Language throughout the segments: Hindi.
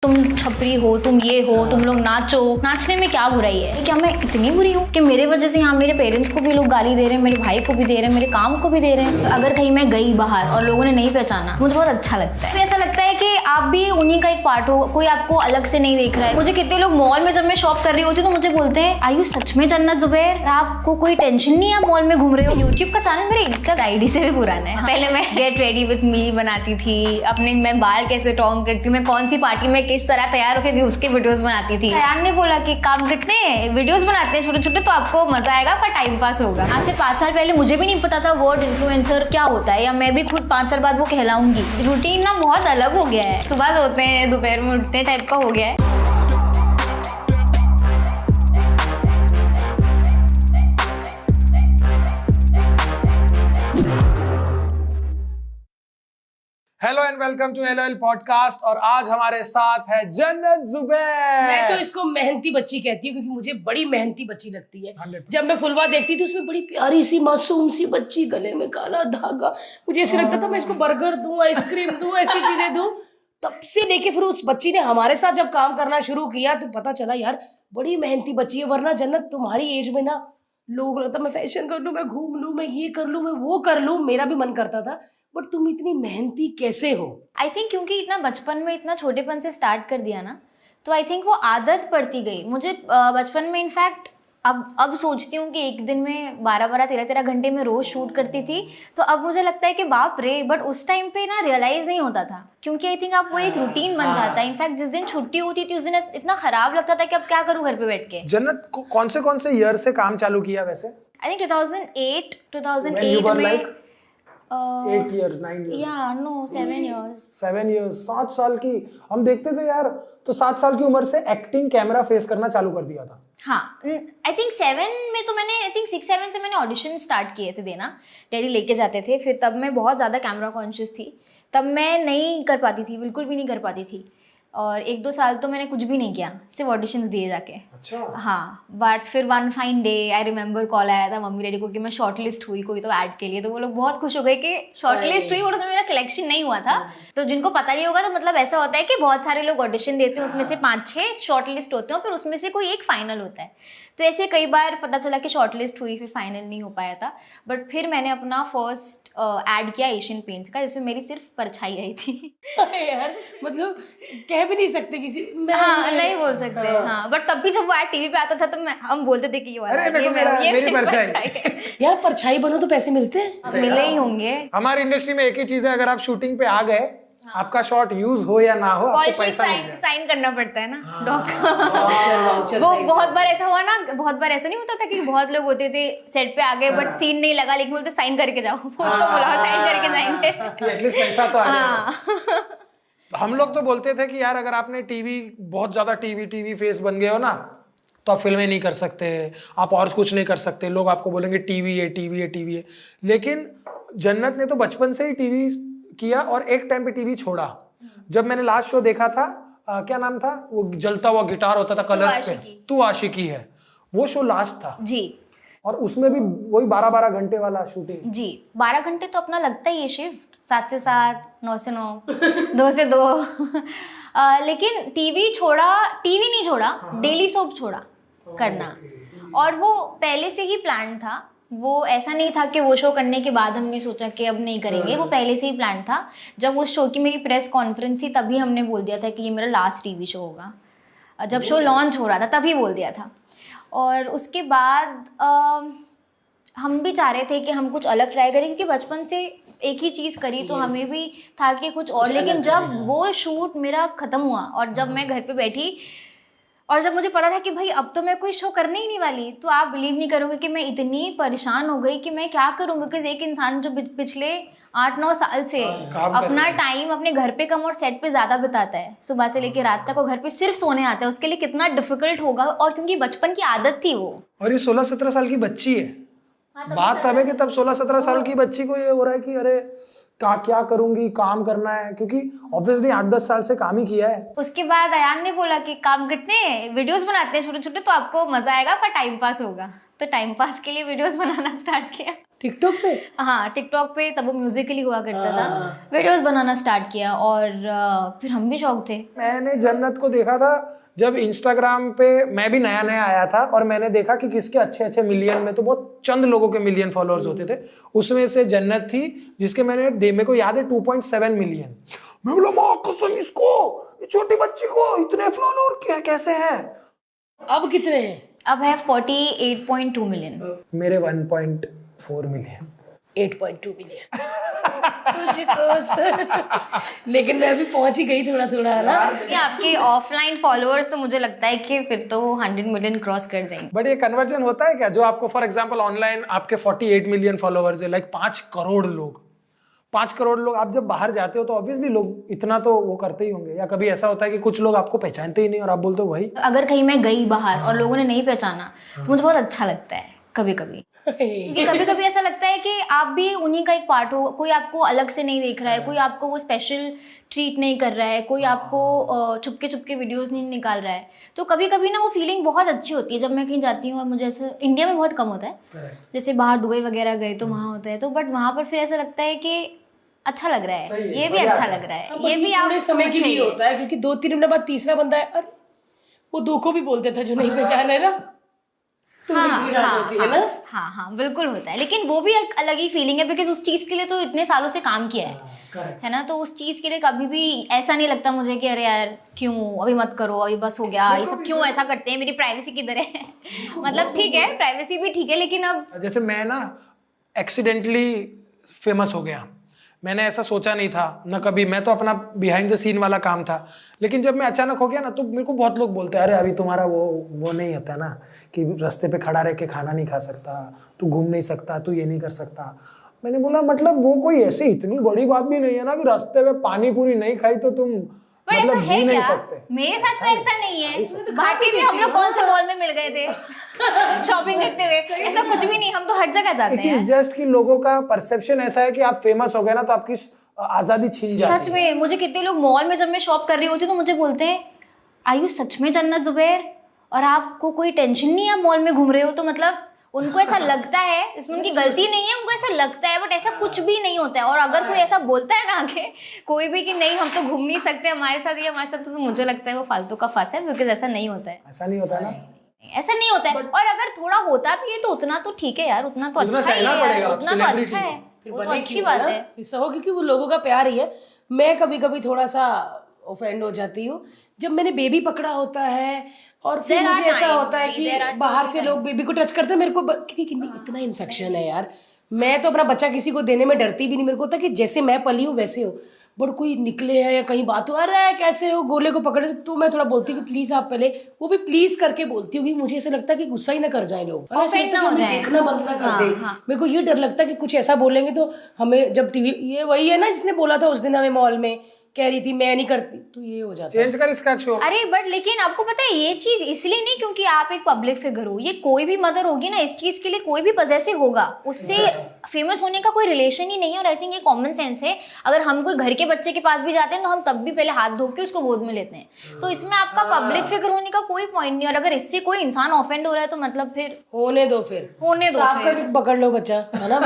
तुम छपरी हो, तुम ये हो, तुम लोग नाचो। नाचने में क्या बुराई है? क्या मैं इतनी बुरी हूँ कि मेरे वजह से यहाँ मेरे पेरेंट्स को भी लोग गाली दे रहे हैं, मेरे भाई को भी दे रहे हैं, मेरे काम को भी दे रहे हैं। अगर कहीं मैं गई बाहर और लोगों ने नहीं पहचाना, मुझे बहुत अच्छा लगता है। तो ऐसा लगता है कि आप भी उन्हीं का एक पार्ट हो, कोई आपको अलग से नहीं देख रहा है। मुझे कितने लोग मॉल में जब मैं शॉप कर रही होती हूँ तो मुझे बोलते हैं, आर यू सच में जन्नत जुबैर? आपको कोई टेंशन नहीं है, मॉल में घूम रहे हो? यूट्यूब का चैनल मेरे इंस्टा आईडी से भी पुराना है। पहले मैं गेट रेडी विद मी बनाती थी, अपने मैं बाल कैसे टॉन्ग करती हूँ, मैं कौन सी पार्टी में किस तरह तैयार होकर उसके वीडियोस बनाती थी। अयान ने बोला कि काम कितने वीडियोस बनाते हैं छोटे छोटे, तो आपको मजा आएगा, आपका टाइम पास होगा। आज से 5 साल पहले मुझे भी नहीं पता था वर्ड इन्फ्लुएंसर क्या होता है, या मैं भी खुद 5 साल बाद वो कहलाऊंगी। रूटीन ना बहुत अलग हो गया है, सुबह सोते हैं दोपहर में उठते हैं टाइप का हो गया है। Hello and welcome to LOL podcast. और आज हमारे साथ है जन्नत जुबैर। मैं तो इसको मेहनती बच्ची कहती हूँ क्योंकि मुझे बड़ी मेहनती बच्ची लगती है। 100%। जब मैं फुलवा देखती थी उसमें बड़ी प्यारी सी मासूम सी बच्ची, गले में काला धागा, मुझे ऐसे लगता था मैं इसको बर्गर दूं, आइसक्रीम दूं, ऐसी चीजें दूं। तब से लेके फिर उस बच्ची ने हमारे साथ जब काम करना शुरू किया तो पता चला यार बड़ी मेहनती बच्ची है। वरना जन्नत तुम्हारी एज में ना लोग लगता मैं फैशन कर लूं, मैं घूम लूं, मैं ये कर लूं, मैं वो कर लूं, मेरा भी मन करता था। बट तुम इतनी मेहनती कैसे हो? आई थिंक क्योंकि इतना बचपन में इतना छोटेपन से स्टार्ट कर दिया ना, तो आई थिंक वो आदत पड़ती गई मुझे। बचपन में इनफैक्ट अब सोचती हूँ कि एक दिन में 12-12, 13-13 घंटे में रोज शूट करती थी, तो अब मुझे लगता है कि बाप रे। बट उस टाइम पे ना रियलाइज नहीं होता था, क्योंकि आई थिंक अब वो एक रूटीन बन जाता है। इनफैक्ट जिस दिन छुट्टी होती थी उस दिन इतना खराब लगता था कि अब क्या करूँ घर पे बैठ के। जन्नत कौन से ईयर से काम चालू किया वैसे? आई थिंक 2008 में। 8 years, 9 years? या नो 7 years। 7 years, 7 साल की हम देखते थे यार। तो 7 साल की उम्र से एक्टिंग, कैमरा फेस करना चालू कर दिया था। हाँ, आई थिंक 7 में तो मैंने, आई थिंक 6-7 से मैंने ऑडिशन स्टार्ट किए थे देना। डैडी लेके जाते थे। फिर तब मैं बहुत ज़्यादा कैमरा कॉन्शियस थी, तब मैं नहीं कर पाती थी, बिल्कुल भी नहीं कर पाती थी। और 1-2 साल तो मैंने कुछ भी नहीं किया, सिर्फ ऑडिशंस दिए जाके। अच्छा। हाँ, बट फिर one fine day I remember call आया था मम्मी डैडी को कि मैं शॉर्ट लिस्ट हुई कोई तो ऐड के लिए। तो वो लोग बहुत खुश हो गए कि शॉर्ट लिस्ट हुई, और उसमें मेरा सिलेक्शन नहीं हुआ था। तो जिनको पता नहीं होगा तो मतलब ऐसा होता है कि बहुत सारे लोग ऑडिशन देते हैं, उसमें से 5-6 शॉर्ट लिस्ट होते हैं, फिर उसमें से कोई एक फाइनल होता है। तो ऐसे कई बार पता चला कि शॉर्ट लिस्ट हुई, फिर फाइनल नहीं हो पाया था। बट फिर मैंने अपना फर्स्ट ऐड किया एशियन पेंट्स का, जिसमें मेरी सिर्फ परछाई आई थी। यार मतलब कह भी नहीं सकते किसी। हाँ, नहीं बोल सकते। हाँ, बट तब भी जब वो ऐड टीवी पे आता था तो हम बोलते थे कि ये अरे देखो मेरी परछाई। यार परछाई बनो तो पैसे मिलते हैं, मिले ही होंगे। हमारी इंडस्ट्री में एक ही चीज है, अगर आप शूटिंग पे आ गए, आपका शॉट यूज हो या ना हो, आपको पैसा मिलेगा। साइन करना पड़ता है ना डॉक्टर। वो बहुत बार ऐसा हुआ ना, बहुत बार ऐसा नहीं होता था कि बहुत लोग होते थे सेट पे आ गए बट सीन नहीं लगा, लेकिन बोलते साइन करके जाओ। उसको बोला साइन करके जाएंगे कि एटलीस्ट पैसा तो आ जाएगा। हम लोग तो बोलते थे कि यार अगर आपने बहुत ज्यादा टीवी फेस बन गए हो ना, तो आप फिल्में नहीं कर सकते, आप और कुछ नहीं कर सकते। लोग आपको बोलेंगे टीवी है। लेकिन जन्नत ने तो बचपन से ही टीवी किया, और एक टाइम पे टीवी छोड़ा। जब मैंने लास्ट शो देखा था, क्या नाम था वो जलता हुआ गिटार होता था कलर्स पे, तू आशिकी है, वो शो लास्ट था जी। और उसमें भी वही 12-12 घंटे वाला शूटिंग जी। 12 घंटे तो अपना लगता ही है शिफ्ट, 7 से 7, 9 से 9, 2 से 2। लेकिन टीवी नहीं छोड़ा, डेली सोप छोड़ा करना। और वो पहले से ही प्लान था, वो ऐसा नहीं था कि वो शो करने के बाद हमने सोचा कि अब नहीं करेंगे। वो पहले से ही प्लान था। जब उस शो की मेरी प्रेस कॉन्फ्रेंस थी तभी हमने बोल दिया था कि ये मेरा लास्ट टीवी शो होगा। जब शो लॉन्च हो रहा था तभी बोल दिया था। और उसके बाद हम भी चाह रहे थे कि हम कुछ अलग ट्राई करें, क्योंकि बचपन से एक ही चीज़ करी तो हमें भी था कि कुछ और। लेकिन जब वो शूट मेरा ख़त्म हुआ और जब मैं घर पे बैठी और जब मुझे पता था कि भाई अब तो मैं कोई शो करने ही नहीं वाली, तो आप बिलीव नहीं करोगे कि मैं इतनी परेशान हो गई कि मैं क्या करूँ। बिकॉज एक इंसान जो पिछले 8-9 साल से अपना टाइम अपने घर पे कम और सेट पे ज़्यादा बिताता है, सुबह से लेकर रात तक, और घर पे सिर्फ सोने आता है, उसके लिए कितना डिफिकल्ट होगा। और क्योंकि बचपन की आदत थी वो। और ये 16-17 साल की बच्ची है। बात तब है कि तब 16-17 साल की बच्ची को ये हो रहा है कि अरे क्या करूंगी, काम करना है, क्योंकि ऑब्वियसली 8-10 साल से काम ही किया है। उसके बाद अयान ने बोला कि काम कितने वीडियोस बनाते हैं छोटे छोटे, तो आपको मजा आएगा, आपका टाइम पास होगा। तो टाइम पास के लिए वीडियोस बनाना स्टार्ट किया। टिकटॉक पे? हाँ टिकटॉक पे, तब वो म्यूजिकली हुआ करता था, वीडियोस बनाना स्टार्ट किया और फिर हम भी शौक थे। मैंने जन्नत को देखा था जब इंस्टाग्राम पे मैं भी नया नया आया था और मैंने देखा कि किसके अच्छे अच्छे मिलियन में, तो बहुत चंद लोगों के मिलियन फॉलोअर्स होते थे, उसमें से जन्नत थी जिसके मेरे को याद है 2.7 मिलियन। मैं बोला माँ कसम, इसको, ये छोटी बच्ची को इतने फॉलोअर कैसे हैं? अब कितने हैं? अब है 48.2 मिलियन। मेरे 1.4 मिलियन। 8.2 मिलियन। लेकिन मैं भी पहुंच ही गई थोड़ा थोड़ा, है ना? ये आपके ऑफलाइन फॉलोअर्स तो मुझे लगता है कि फिर तो वो 100 मिलियन क्रॉस कर जाएंगे। बट ये कन्वर्जन होता है क्या, जो आपको फॉर एग्जांपल ऑनलाइन आपके 48 मिलियन फॉलोअर्स है, लाइक 5 करोड़ लोग, 5 करोड़ लोग, आप जब बाहर जाते हो तो ऑब्वियसली लोग इतना तो वो करते ही होंगे, या कभी ऐसा होता है कि कुछ लोग आपको पहचानते ही नहीं और आप बोलते हो भाई? अगर कहीं मैं गई बाहर और लोगों ने नहीं पहचाना तो मुझे बहुत अच्छा लगता है कभी कभी, क्योंकि कभी कभी ऐसा लगता है कि आप भी उन्हीं का एक पार्ट हो, कोई आपको अलग से नहीं देख रहा है, कोई आपको वो स्पेशल ट्रीट नहीं कर रहा है, कोई आपको चुपके चुपके वीडियोस नहीं निकाल रहा है। तो कभी कभी ना वो फीलिंग बहुत अच्छी होती है जब मैं कहीं जाती हूँ, और मुझे ऐसा इंडिया में बहुत कम होता है, जैसे बाहर दुबई वगैरह गए तो वहाँ होता है, तो बट वहाँ पर फिर ऐसा लगता है कि अच्छा लग रहा है, ये भी अच्छा लग रहा है, ये भी आप समय के लिए होता है, क्योंकि 2-3 मिनट बाद तीसरा बंदा है, अरे वो दो को भी बोलते था जो नहीं पहचान है ना, तो हाँ बिल्कुल होता है। लेकिन वो भी एक अलग ही फीलिंग है, बिकॉज उस चीज के लिए तो इतने सालों से काम किया है ना, तो उस चीज के लिए कभी भी ऐसा नहीं लगता मुझे कि अरे यार क्यों अभी मत करो, अभी बस हो गया, ये सब क्यों ऐसा करते हैं, मेरी प्राइवेसी किधर है? मतलब ठीक है, प्राइवेसी भी ठीक है, लेकिन अब जैसे मैं ना एक्सीडेंटली फेमस हो गया, मैंने ऐसा सोचा नहीं था ना कभी, मैं तो अपना बिहाइंड द सीन वाला काम था, लेकिन जब मैं अचानक हो गया ना तो मेरे को बहुत लोग बोलते हैं अरे अभी तुम्हारा वो नहीं होता ना कि रास्ते पे खड़ा रह के खाना नहीं खा सकता, तू घूम नहीं सकता, तू ये नहीं कर सकता। मैंने बोला मतलब वो कोई ऐसी इतनी बड़ी बात भी नहीं है ना कि रास्ते में पानी पूरी नहीं खाई तो तुम मतलब जी नहीं सकते। मेरे साथ तो ऐसा नहीं है, घाटी में हम लोग कौन से मॉल में मिल गए थे शॉपिंग करते हुए, ऐसा कुछ भी नहीं, हम तो हर जगह जाते हैं। इट इज जस्ट कि लोगों का परसेप्शन ऐसा है कि आप फेमस हो गए ना तो आपकी आजादी छीन जाती है। सच में मुझे कितने लोग मॉल में जब मैं शॉप कर रही होती हूँ तो मुझे बोलते हैं आयु सच में जन्नत जुबैर, और आपको कोई टेंशन नहीं है आप मॉल में घूम रहे हो? तो मतलब उनको ऐसा लगता है, इसमें उनकी गलती नहीं है, उनको ऐसा लगता है, बट ऐसा कुछ भी नहीं होता है। और अगर कोई ऐसा बोलता है ना आगे कोई भी कि नहीं हम तो घूम नहीं सकते हमारे साथ, या हमारे साथ, तो मुझे लगता है वो फालतू का फंस है, बिकॉज ऐसा नहीं होता है। ऐसा नहीं होता ना, ऐसा नहीं होता है। और अगर थोड़ा होता भी है तो उतना तो ठीक है यार, उतना तो अच्छा ही है, उतना तो अच्छा है, वो तो अच्छी बात है। ऐसा हो क्योंकि वो लोगों का प्यार ही है। मैं कभी कभी थोड़ा सा ऑफेंड हो जाती हूँ जब मैंने बेबी पकड़ा होता है और फिर मुझे ऐसा होता है कि बाहर से लोग बेबी को टच करते हैं, मेरे को इतना इन्फेक्शन है यार। मैं तो अपना बच्चा किसी को देने में डरती भी नहीं, मेरे को होता है कि जैसे मैं पली हूँ वैसे हो, बट कोई निकले है या कहीं बात हो अरे कैसे हो गोले को पकड़े, तो मैं थोड़ा बोलती हूँ कि प्लीज आप पहले, वो भी प्लीज करके बोलती हूँ कि मुझे ऐसा लगता है कि गुस्सा ही ना कर जाए लोग, देखना बंद ना कर दे। मेरे को ये डर लगता है कि कुछ ऐसा बोलेंगे तो हमें, जब टीवी, ये वही है ना जिसने बोला था उस दिन हमें मॉल में, कह रही थी मैं नहीं करती, तो ये हो जाता है। चेंज कर इसका शो। अरे बट लेकिन आपको पता है ये चीज इसलिए नहीं क्योंकि आप एक पब्लिक फिगर हो, ये कोई भी मदर होगी ना इस चीज के लिए, कोई भी पजेसिव होगा, उससे फेमस होने का कोई रिलेशन ही नहीं है। और आई थिंक ये कॉमन सेंस है, अगर हम कोई घर के बच्चे के पास भी जाते हैं तो हम तब भी पहले हाथ धो के उसको गोद में लेते हैं, तो इसमें आपका पब्लिक फिगर होने का कोई पॉइंट नहीं। और अगर इससे कोई इंसान ऑफेंड हो रहा है तो मतलब फिर होने दो, फिर होने दो, साफ करके पकड़ लो बच्चा, है ना।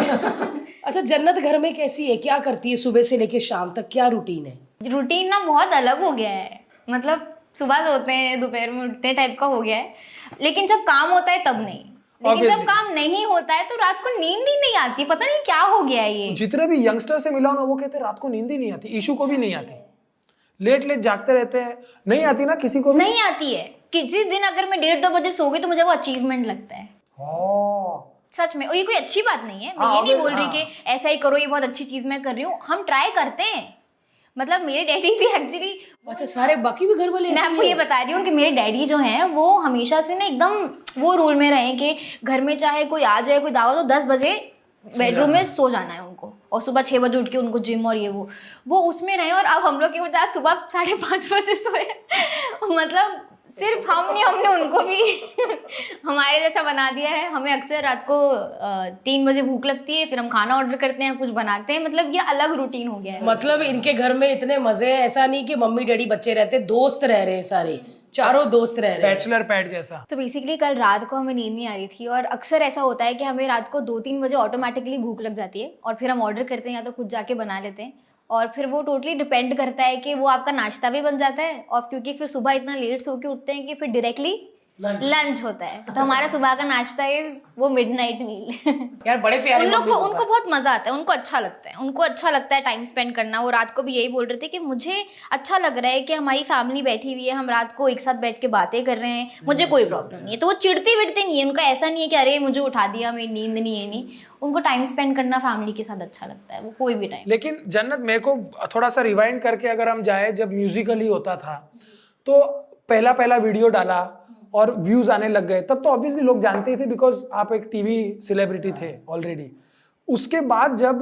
अच्छा, जन्नत घर में कैसी है, क्या करती है सुबह से लेके शाम तक, क्या रूटीन है? रूटीन ना बहुत अलग हो गया है, मतलब सुबह सोते हैं दोपहर में उठते टाइप का हो गया है, लेकिन जब काम होता है तब नहीं, लेकिन जब काम नहीं होता है तो रात को नींद ही नहीं आती, पता नहीं क्या हो गया है ये। जितने भी यंगस्टर से मिला ना वो कहते हैं रात को नींद ही नहीं आती, ईशू को भी नहीं आती, लेट जागते रहते हैं, नहीं आती ना किसी को भी नहीं आती है। किसी दिन अगर मैं 1:30-2 बजे सो गई तो मुझे वो अचीवमेंट लगता है सच में। और ये कोई अच्छी बात नहीं है, मैं ये नहीं बोल रही कि ऐसा ही करो, ये बहुत अच्छी चीज मैं कर रही हूँ, हम ट्राई करते हैं। मतलब मेरे डैडी भी एक्चुअली, अच्छा सारे बाकी भी घर वाले, मैं आपको ये बता रही हूँ कि मेरे डैडी जो हैं वो हमेशा से ना एकदम वो रूल में रहे कि घर में चाहे कोई आ जाए, कोई दावत हो, 10 बजे बेडरूम में सो जाना है उनको, और सुबह 6 बजे उठ के उनको जिम और ये वो उसमें रहे। और अब हम लोग के बजाय सुबह 5:30 बजे सोए मतलब सिर्फ हम नहीं, हमने उनको भी हमारे जैसा बना दिया है। हमें अक्सर रात को 3 बजे भूख लगती है, फिर हम खाना ऑर्डर करते हैं, कुछ बनाते हैं, मतलब ये अलग रूटीन हो गया है। मतलब इनके घर में इतने मजे हैं, ऐसा नहीं कि मम्मी डैडी बच्चे रहते, दोस्त रह रहे हैं सारे, चारों दोस्त रह रहे हैं। बैचलर पैड जैसा। तो बेसिकली कल रात को हमें नींद नहीं आ रही थी और अक्सर ऐसा होता है कि हमें रात को 2-3 बजे ऑटोमेटिकली भूख लग जाती है और फिर हम ऑर्डर करते हैं या तो खुद जाके बना लेते हैं और फिर वो टोटली डिपेंड करता है कि वो आपका नाश्ता भी बन जाता है और क्योंकि फिर सुबह इतना लेट सो के उठते हैं कि फिर डायरेक्टली लंच होता है। तो हमारा सुबह का नाश्ता इज वो मिडनाइट मील। यार बड़े प्यारे उन लोग को मम्मी उनको बहुत मजा आता है, उनको अच्छा लगता है, उनको अच्छा लगता है टाइम स्पेंड करना। वो रात को भी यही बोल रहे थे कि मुझे अच्छा लग रहा है कि हमारी फैमिली बैठी हुई है, हम रात को एक साथ बैठ के बातें कर रहे हैं, मुझे कोई प्रॉब्लम नहीं है। तो वो चिढ़ते विड़ते नहीं है, उनका ऐसा नहीं है कि अरे मुझे उठा दिया, मेरी नींद नहीं है, नहीं। उनको टाइम स्पेंड करना फैमिली के साथ अच्छा लगता है, वो कोई भी टाइम। लेकिन जन्नत मेरे को थोड़ा सा रिवाइंड करके अगर हम जाए, जब म्यूजिकली होता था तो पहला वीडियो डाला और व्यूज आने लग गए, तब तो ऑब्वियसली लोग जानते ही थे बिकॉज आप एक टीवी सेलिब्रिटी थे ऑलरेडी। उसके बाद जब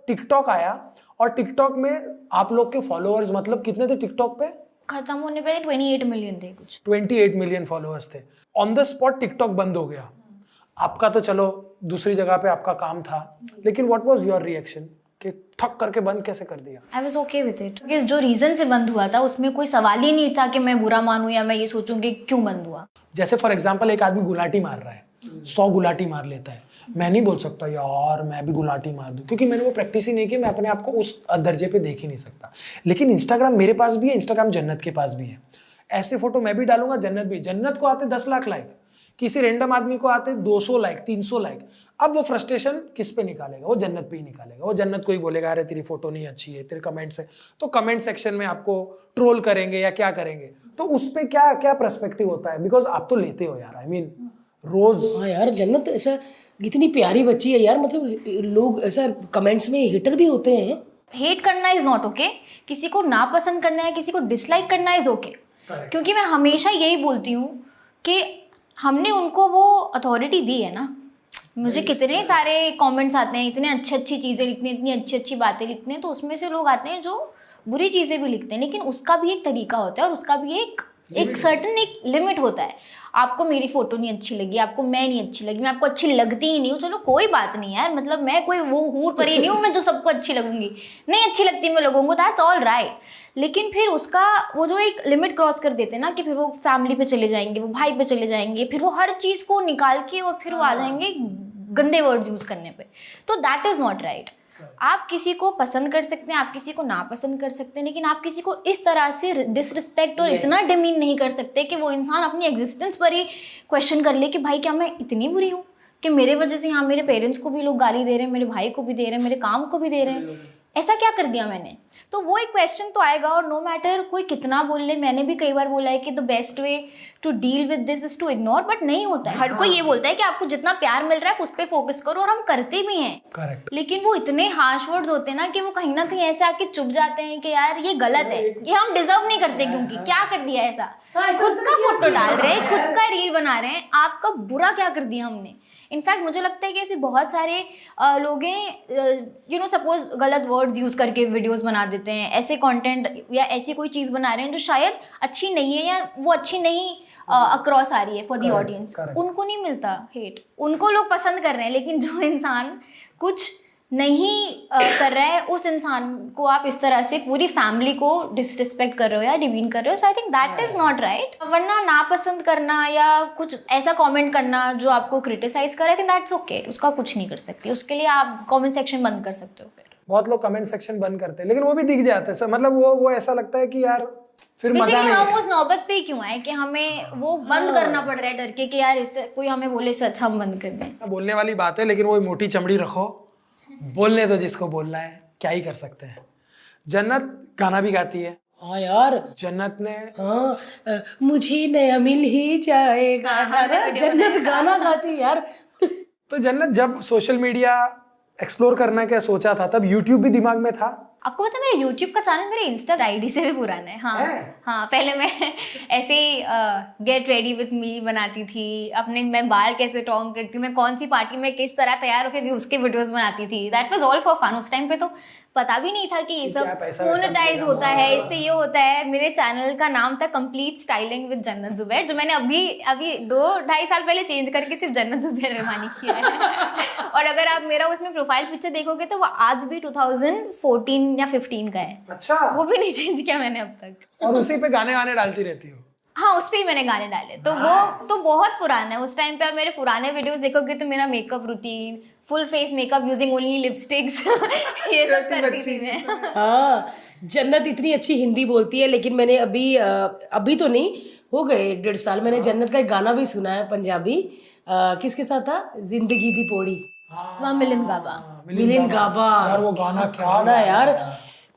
टिकटॉक आया और टिकटॉक में आप लोग के फॉलोअर्स मतलब कितने थे टिकटॉक पे? खत्म होने पे 28 मिलियन थे कुछ। 28 मिलियन फॉलोअर्स थे। ऑन द स्पॉट टिकटॉक बंद हो गया। आपका तो चलो दूसरी जगह पे आपका काम था, लेकिन व्हाट वाज योर रिएक्शन कि ठक करके बंद कैसे कर दिया? I was okay with it क्योंकि जो रीजन से बंद हुआ था उसमें कोई सवाल ही नहीं था कि मैं बुरा मानूं या मैं ये सोचूं कि क्यों बंद हुआ। जैसे फॉर एग्जाम्पल एक आदमी गुलाटी मार रहा है, 100 गुलाटी मार लेता है, मैं नहीं बोल सकता यार मैं भी गुलाटी मार दूं, क्योंकि मैंने वो प्रैक्टिस ही नहीं की, मैं अपने आप को उस दर्जे पे देख ही नहीं सकता। लेकिन इंस्टाग्राम मेरे पास भी है, इंस्टाग्राम जन्नत के पास भी है। ऐसे फोटो मैं भी डालूंगा, जन्नत भी। जन्नत को आते 10 लाख लाइक, किसी रैंडम आदमी को आते 200 लाइक, 300 लाइक। अब वो फ्रस्ट्रेशन किस पे निकालेगा? वो जन्नत पे ही निकालेगा। वो जन्नत को ही बोलेगा अरे तेरी फोटो नहीं अच्छी है, तेरे कमेंट्स है, तो कमेंट सेक्शन में आपको ट्रोल करेंगे या क्या करेंगे। तो उस पे क्या क्या पर्सपेक्टिव होता है? बिकॉज आप तो लेते हो यार, आई मीन रोज। हाँ यार जन्नत ऐसा इतनी प्यारी बच्ची है यार, मतलब लोग ऐसा कमेंट्स में हिटर भी होते हैं। हेट करना इज नॉट ओके, किसी को नापसंद करना है, किसी को डिसलाइक करना इज ओके। क्योंकि मैं हमेशा यही बोलती हूँ कि हमने उनको वो अथॉरिटी दी है ना। मुझे कितने सारे कमेंट्स आते हैं, इतने अच्छी चीज़ें लिखते हैं, इतनी अच्छी बातें लिखते हैं, तो उसमें से लोग आते हैं जो बुरी चीज़ें भी लिखते हैं, लेकिन उसका भी एक तरीका होता है और उसका भी एक सर्टन एक लिमिट होता है। आपको मेरी फोटो नहीं अच्छी लगी, आपको मैं नहीं अच्छी लगी, मैं आपको अच्छी लगती ही नहीं हूँ, चलो कोई बात नहीं यार, मतलब मैं कोई वो हूर परी नहीं हूँ मैं जो सबको अच्छी लगूंगी, नहीं अच्छी लगती मैं लोगों को, दैट्स ऑल राइट। लेकिन फिर उसका वो जो एक लिमिट क्रॉस कर देते हैं ना कि फिर वो फैमिली पे चले जाएंगे, वो भाई पे चले जाएंगे, फिर वो हर चीज़ को निकाल के और फिर वो आ जाएंगे गंदे वर्ड्स यूज़ करने पे, तो दैट इज़ नॉट राइट। आप किसी को पसंद कर सकते हैं, आप किसी को नापसंद कर सकते हैं, लेकिन आप किसी को इस तरह से डिसरिस्पेक्ट और इतना डिमीन नहीं कर सकते कि वो इंसान अपनी एग्जिस्टेंस पर ही क्वेश्चन कर ले कि भाई क्या मैं इतनी बुरी हूँ कि मेरे वजह से यहाँ मेरे पेरेंट्स को भी लोग गाली दे रहे हैं, मेरे भाई को भी दे रहे हैं, मेरे काम को भी दे रहे हैं, ऐसा क्या कर दिया मैंने? तो वो एक क्वेश्चन तो आएगा। और नो मैटर कोई कितना बोल ले, मैंने भी कई बार बोला है कि the best way to deal with this is to ignore, but नहीं होता है। हर कोई ये बोलता है कि आपको जितना प्यार मिल रहा है उस पर फोकस करो, और हम करते भी हैं। करेक्ट। लेकिन वो इतने हार्श वर्ड्स होते हैं ना कि वो कहीं ना कहीं ऐसे आके चुप जाते हैं कि यार ये गलत है, ये हम डिजर्व नहीं करते, क्योंकि क्या कर दिया ऐसा? खुद का फोटो डाल रहे हैं, खुद का रील बना रहे हैं, आपका बुरा क्या कर दिया हमने? इनफैक्ट मुझे लगता है कि ऐसे बहुत सारे लोग हैं सपोज गलत वर्ड्स यूज़ करके वीडियोस बना देते हैं, ऐसे कंटेंट या ऐसी कोई चीज़ बना रहे हैं जो शायद अच्छी नहीं है या वो अच्छी नहीं अक्रॉस आ रही है फॉर दी ऑडियंस। उनको नहीं मिलता हेट, उनको लोग पसंद कर रहे हैं, लेकिन जो इंसान कुछ नहीं कर रहा है उस इंसान को आप इस तरह से पूरी फैमिली को डिसरिस्पेक्ट कर रहे हो या डिमीन कर रहे हो, so I think that is not right. वरना नापसंद करना या कुछ ऐसा कमेंट करना जो आपको क्रिटिसाइज करे, आई थिंक दैट्स ओके, उसका कुछ नहीं कर सकती, उसके लिए आप कमेंट सेक्शन बंद कर सकते हो। फिर बहुत लोग कमेंट सेक्शन बंद करते हैं, लेकिन वो भी दिख जाते हैं, मतलब वो ऐसा लगता है कि यार फिर मजा नहीं हम उस नौबत पे क्यों आए कि हमें वो बंद करना पड़ रहा है डर के कि यार इससे कोई हमें बोले इससे अच्छा हम बंद कर दें। बोलने वाली बात है, लेकिन वो मोटी चमड़ी रखो, बोलने तो जिसको बोलना है, क्या ही कर सकते हैं। जन्नत गाना भी गाती है। हाँ यार जन्नत ने मुझे नया मिल ही जाएगा, जन्नत गाना गाती यार। तो जन्नत जब सोशल मीडिया एक्सप्लोर करना क्या सोचा था, तब यूट्यूब भी दिमाग में था? आपको पता है मेरा यूट्यूब का चैनल मेरे इंस्टा आईडी से भी पुराना है। हाँ, पहले मैं ऐसे ही गेट रेडी विथ मी बनाती थी, अपने मैं बाल कैसे टॉन्ग करती हूँ, मैं कौन सी पार्टी में किस तरह तैयार होकर उसके वीडियोस बनाती थी। That was all for fun. उस टाइम पे तो पता भी नहीं था कि ये सब मोनेटाइज होता है, इससे ये होता है। मेरे चैनल का नाम था कंप्लीट स्टाइलिंग विद जन्नत जुबैर, जो मैंने अभी 2-2.5 साल पहले चेंज करके सिर्फ जन्नत जुबैर रहमानी किया है। और अगर आप मेरा उसमें प्रोफाइल पिक्चर देखोगे तो वो आज भी 2014 या 15 का है। अच्छा, वो भी नहीं चेंज किया मैंने अब तक। और उसी पे गाने वाने डालती रहती हो? हाँ उस पे ही मैंने गाने डाले, तो वो तो बहुत पुराना है। उस टाइम पे आप मेरे पुराने वीडियोस देखोगे तो मेरा makeup routine, full face makeup using only lipsticks ये सब करती थी मैं। हाँ, जन्नत इतनी अच्छी हिंदी बोलती है, लेकिन मैंने अभी तो नहीं, हो गए 1-1.5 साल, मैंने जन्नत का एक गाना भी सुना है पंजाबी। किसके साथ था? जिंदगी दी पौड़ी, वहाँ मिलिंद गाबा। मिलिंद गाबा यार वो गाना क्या गाना यार,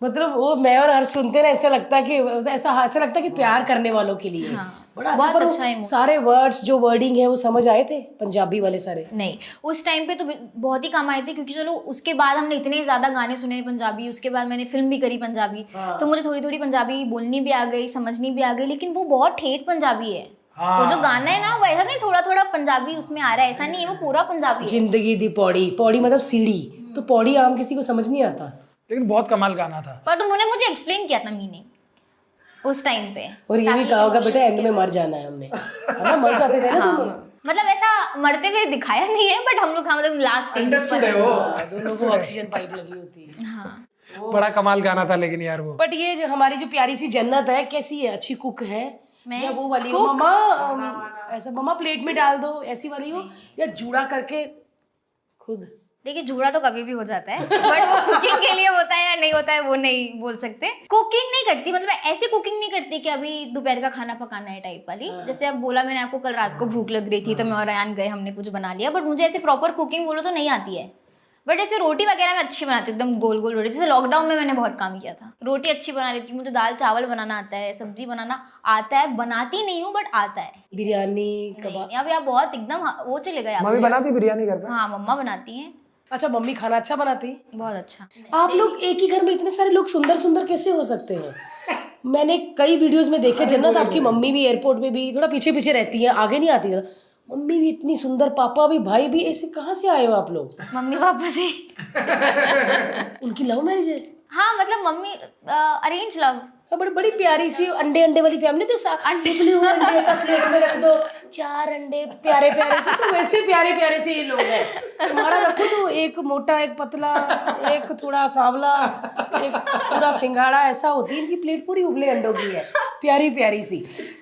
मतलब वो मैं और हर सुनते ना ऐसा लगता है कि ऐसा लगता है कि प्यार करने वालों के लिए बड़ा अच्छा। बहुत पर अच्छा है। सारे वर्ड्स जो वर्डिंग है वो समझ आए थे पंजाबी वाले सारे? नहीं, उस टाइम पे तो बहुत ही कम आए थे, क्योंकि चलो उसके बाद हमने इतने ज्यादा गाने सुने पंजाबी, उसके बाद मैंने फिल्म भी करी पंजाबी, तो मुझे थोड़ी थोड़ी पंजाबी बोलनी भी आ गई, समझनी भी आ गई, लेकिन वो बहुत ठेठ पंजाबी है। वो जो गाना है ना वो ऐसा नहीं थोड़ा थोड़ा पंजाबी उसमें आ रहा है, ऐसा नहीं है, वो पूरा पंजाबी है। जिंदगी दी पौड़ी, पौड़ी मतलब सीढ़ी, तो पौड़ी आम किसी को समझ नहीं आता, लेकिन बहुत कमाल गाना था। पर उन्होंने मुझे एक्सप्लेन किया था मीनिंग उस टाइम पे, और ये भी कहा होगा बेटा एंड में मर जाना है हमने, है ना? मर जाते थे ना तुम। मतलब ऐसा मरते हुए दिखाया नहीं है, बट हम लोग मतलब लास्ट स्टेज पर है वो। दोनों को ऑक्सीजन पाइप लगी होती है। हाँ बड़ा कमाल गाना था लेकिन यार वो। बट ये जो हमारी जो प्यारी सी जन्नत है, कैसी है? अच्छी कुक है मैं या वो वाली हो मम्मा, ऐसा मम्मा प्लेट में डाल दो ऐसी वाली हो, या जूड़ा करके खुद? देखिए जूड़ा तो कभी भी हो जाता है, बट वो कुकिंग के लिए होता है या नहीं होता है वो नहीं बोल सकते। कुकिंग नहीं करती, मतलब मैं ऐसी कुकिंग नहीं करती कि अभी दोपहर का खाना पकाना है टाइप वाली। जैसे अब बोला मैंने आपको, कल रात को भूख लग रही थी तो मैं और अयान गए, हमने कुछ बना लिया, बट मुझे ऐसे प्रॉपर कुकिंग बोलो तो नहीं आती है। बट ऐसे रोटी वगैरह मैं अच्छी बनाती हूँ, एकदम गोल गोल रोटी। जैसे लॉकडाउन में मैंने बहुत काम किया था, रोटी अच्छी बना लेती हूँ, मुझे दाल चावल बनाना आता है, सब्जी बनाना आता है, बनाती नहीं हूँ बट आता है। बिरयानी, कबाब? अब आप बहुत एकदम वो चले गए। मम्मी बनाती बिरयानी घर पे? हाँ मम्मा बनाती हैं। अच्छा, मम्मी खाना अच्छा बनाती? बहुत अच्छा। आप लोग एक ही घर में इतने सारे लोग सुंदर सुंदर कैसे हो सकते हैं? मैंने कई वीडियोस में देखे, जन्नत आपकी मम्मी भी एयरपोर्ट में भी थोड़ा पीछे पीछे रहती है, आगे नहीं आती है। मम्मी भी इतनी सुंदर, पापा भी, भाई भी, ऐसे कहाँ से आए हो आप लोग? मम्मी पापा से। उनकी लव मैरिज है? हाँ मतलब मम्मी अरेंज लव। बड़ी बड़ी प्यारी सी अंडे वाली फैमिली थी। उबले हुए अंडे ऐसा प्लेट में रख दो, 4 अंडे प्यारे प्यारे से, तो वैसे प्यारे प्यारे से ये लोग हैं। तुम्हारा रखो तो एक मोटा, एक पतला, एक थोड़ा सांवला, एक पूरा सिंघाड़ा, ऐसा होती है इनकी प्लेट, पूरी उबले अंडों की है, प्यारी प्यारी सी।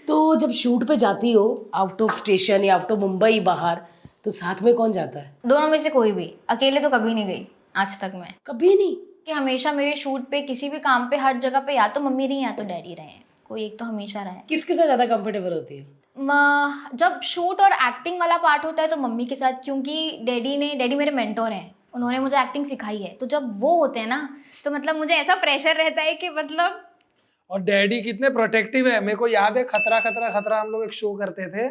तो जब शूट पे जाती हो आउट ऑफ स्टेशन या आउट ऑफ मुंबई बाहर, तो साथ में कौन जाता है? दोनों में से कोई भी, अकेले तो कभी नहीं गई आज तक मैं। कभी नहीं? कि हमेशा मेरे शूट पे, किसी भी काम पे, हर जगह पे या तो मम्मी रही या तो डैडी रहे, कोई एक तो हमेशा रहा है। किसके साथ ज्यादा कंफर्टेबल होती है? जब शूट और एक्टिंग वाला पार्ट होता है तो मम्मी के साथ, क्योंकि डैडी मेरे मेंटोर हैं, उन्होंने मुझे एक्टिंग सिखाई है। तो जब वो होते हैं ना तो मतलब मुझे ऐसा प्रेशर रहता है कि मतलब। और डैडी कितने प्रोटेक्टिव है। मेरे को याद है खतरा खतरा खतरा, हम लोग एक शो करते थे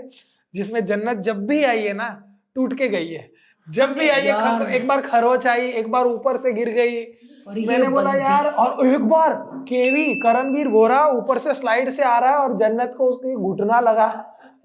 जिसमें जन्नत जब भी आई है ना टूट के गई है, जब भी आई है। एक बार खरोच आई, एक बार ऊपर से गिर गई, मैंने बोला यार। और एक बार केवी करणवीर गोरा ऊपर से स्लाइड से आ रहा है और जन्नत को उसके घुटना लगा,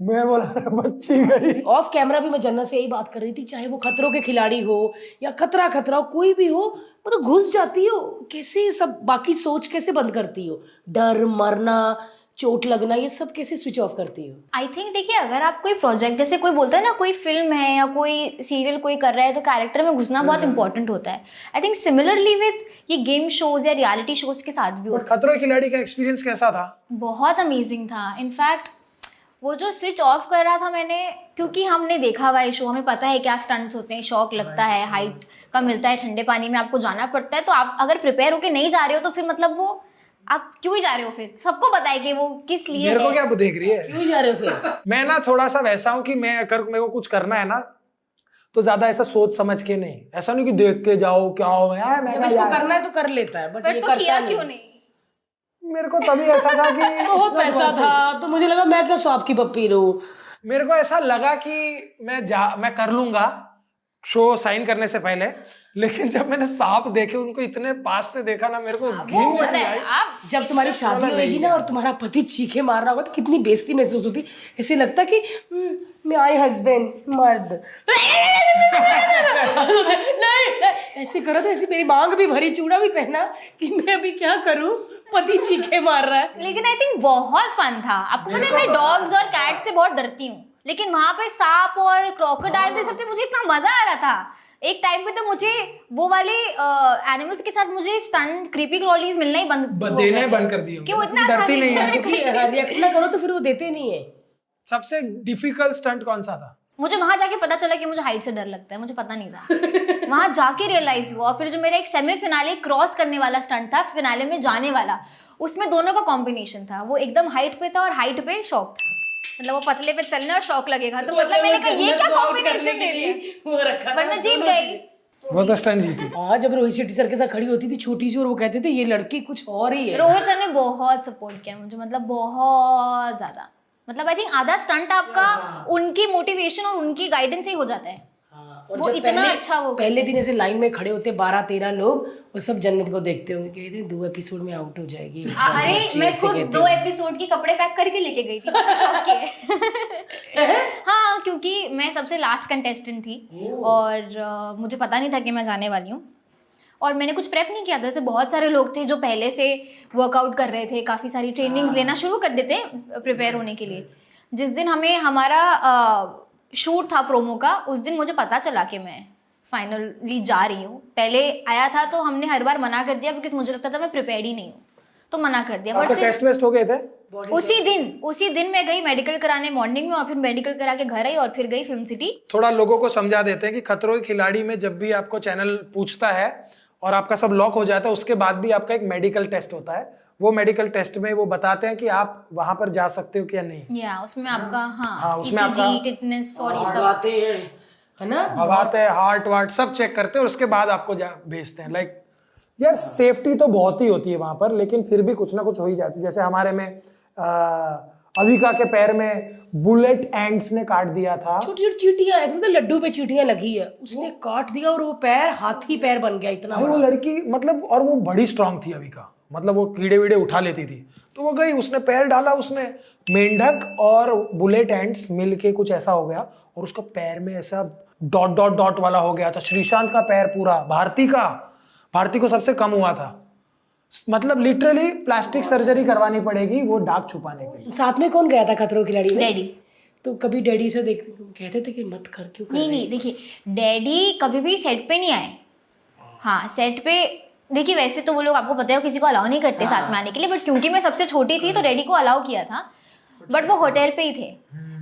मैं बोला बच्ची गई। ऑफ कैमरा भी मैं जन्नत से यही बात कर रही थी, चाहे वो खतरों के खिलाड़ी हो या खतरा हो, कोई भी हो, मतलब घुस जाती हो कैसे, सब बाकी सोच कैसे बंद करती हो? डर, मरना, चोट लगना, ये सब कैसे स्विच ऑफ करती हो? आई थिंक देखिए, अगर आप कोई प्रोजेक्ट, जैसे कोई बोलता है ना कोई फिल्म है या कोई सीरियल कोई कर रहा है, तो कैरेक्टर में घुसना बहुत इंपॉर्टेंट होता है। आई थिंक सिमिलरली विद ये गेम शोज या रियलिटी शोज के साथ भी होता है। खतरों के खिलाड़ी का एक्सपीरियंस कैसा था? बहुत अमेजिंग था। इनफैक्ट वो जो स्विच ऑफ कर रहा था मैंने, क्योंकि हमने देखा हुआ है शो, हमें पता है क्या स्टंट्स होते हैं, शॉक लगता है, हाइट का मिलता है, ठंडे पानी में आपको जाना पड़ता है। तो आप अगर प्रिपेयर होके नहीं जा रहे हो तो फिर मतलब वो आप क्यों ही जा रहे हो? फिर सबको पता है कि वो किस लिए मेरे को है। क्या देख रही है? क्यों जा रहे हो फिर? मैं ना थोड़ा सा वैसा हूँ कि मेरे को कुछ करना है ना तो ज्यादा ऐसा सोच समझ के नहीं, ऐसा नहीं कि देख के जाओ क्या हो जब इसको करना है तो कर लेता है, बट ये तो करता किया नहीं। क्यों नहीं? मेरे को तभी ऐसा था कि बहुत पैसा था तो मुझे लगा मैं क्या सांप की पप्पी रहूं। मेरे को ऐसा लगा कि मैं कर लूंगा शो साइन करने से पहले, लेकिन जब मैंने सांप देखे उनको इतने पास से देखा ना, मेरे को वो होता है। आप जब तुम्हारी शादी होगी ना और तुम्हारा पति चीखे मार रहा होगा तो कितनी बेइज्जती महसूस होती, ऐसे लगता कि माय हस्बैंड मर्द नहीं ऐसे करो, तो ऐसी मेरी मांग भी भरी, चूड़ा भी पहना कि मैं अभी क्या करूं, पति चीखे मार रहा है। लेकिन आई थिंक बहुत फन था। आपको पता है मैं डॉग्स और कैट से बहुत डरती हूँ, लेकिन वहां पे सांप और क्रोकोडाइल से सबसे मुझे इतना मजा आ रहा था। एक टाइम पे तो मुझे वो वाले एनिमल्स के साथ मुझे स्टंट क्रीपी क्रॉलीज मिलना ही बंद हो देना गए ही थे। बंद कर दिए कि वो होंगे, इतना डरती नहीं है। क्योंकि रिएक्ट ना करो तो फिर वो देते नहीं है। सबसे डिफिकल्ट स्टंट कौन सा था? मुझे वहां जाके पता चला कि मुझे हाइट से डर लगता है, मुझे पता नहीं था। वहां जाके रियलाइज हुआ। फिर जो मेरा एक सेमी फिनाले क्रॉस करने वाला स्टंट था, फिनाले में जाने वाला, उसमें दोनों का कॉम्बिनेशन था। वो एकदम हाइट पे था और हाइट पे शॉक था, मतलब वो पतले पे चलने और शॉक लगेगा। तो मतलब मैंने कहा ये क्या कॉम्बिनेशन दे दिया, बट मैं जीत गई। वो तो स्टंट जीती। हाँ, जब रोहित शेट्टी सर के साथ खड़ी होती थी छोटी सी और वो कहते थे ये लड़की कुछ और ही है। रोहित सर ने बहुत सपोर्ट किया मुझे, मतलब बहुत ज्यादा। मतलब आई थिंक आधा स्टंट आपका उनकी मोटिवेशन और उनकी गाइडेंस से ही हो जाता है। और वो जब इतना अच्छा वो पहले दिन ऐसे लाइन में खड़े होते 12-13 लोग, वो सब जन्नत को देखते होंगे, कहते हैं 2 एपिसोड में आउट हो जाएगी। अरे मैं खुद 2 एपिसोड की कपड़े पैक करके लेके गई थी, मुझे शौक है। हाँ, क्योंकि मैं सबसे लास्ट कंटेस्टेंट थी और मुझे पता नहीं था कि मैं जाने वाली हूँ, और मैंने कुछ प्रेप नहीं किया था। जैसे बहुत सारे लोग थे जो पहले से वर्कआउट कर रहे थे, काफ़ी सारी ट्रेनिंग्स लेना शुरू कर देते प्रिपेयर होने के लिए। जिस दिन हमें हमारा शूट था प्रोमो का, उस दिन मुझे पता चला कि मैं फाइनली जा रही हूँ। पहले आया था तो हमने हर बार मना कर दिया बिकॉज मुझे लगता था मैं प्रिपेयर्ड ही नहीं हूँ, तो मना कर दिया। बट टेस्ट वेस्ट हो गए थे उसी दिन मैं गई मेडिकल कराने मॉर्निंग में, और फिर मेडिकल करा के घर आई और फिर गई फिल्म सिटी। थोड़ा लोगों को समझा देते हैं कि खतरों के खिलाड़ी में जब भी आपको चैनल पूछता है और आपका सब लॉक हो जाता है, उसके बाद भी आपका एक मेडिकल टेस्ट होता है। वो मेडिकल टेस्ट में वो बताते हैं कि आप वहां पर जा सकते हो क्या नहीं। या उसमें आपका हाँ, उसमें ECG, आपका टिटनेस और ये सब आते हैं, है ना, भगाते हैं, हार्ट वार्ट सब चेक करते हैं और उसके बाद आपको भेजते हैं। लाइक यार सेफ्टी तो बहुत ही होती है वहां पर, लेकिन फिर भी कुछ ना कुछ हो ही जाती है। जैसे हमारे में अविका के पैर में बुलेट एंड्स ने काट दिया था। छोटी छोटी चींटियां, ऐसा तो लड्डू पे चींटियां लगी है, उसने काट दिया और वो पैर हाथी पैर बन गया इतना भाई वो लड़की मतलब, और वो बड़ी स्ट्रांग थी अविका, मतलब वो कीड़े वीड़े उठा लेती थी। तो वो गई, उसने पैर डाला, उसने मेंढक और बुलेट एंड्स मिलके कुछ ऐसा हो गया और उसका पैर में ऐसा डॉट डॉट डॉट वाला हो गया था। श्रीशांत का पैर पूरा, भारती को सबसे कम हुआ था। मतलब लिटरली प्लास्टिक सर्जरी करवानी पड़ेगी वो दाग छुपाने के लिए। साथ में कौन गया था खतरों की खिलाड़ी में? डैडी। तो कभी डैडी से देख कहते थे कि मत कर, क्यों कर नहीं, देखिए डैडी कभी भी सेट पे नहीं आए। हाँ, सेट पे देखिए वैसे तो वो लोग आपको पता है किसी को अलाउ नहीं करते साथ में आने के लिए, बट क्योंकि मैं सबसे छोटी थी तो डैडी को अलाउ किया था, बट वो होटल पे ही थे।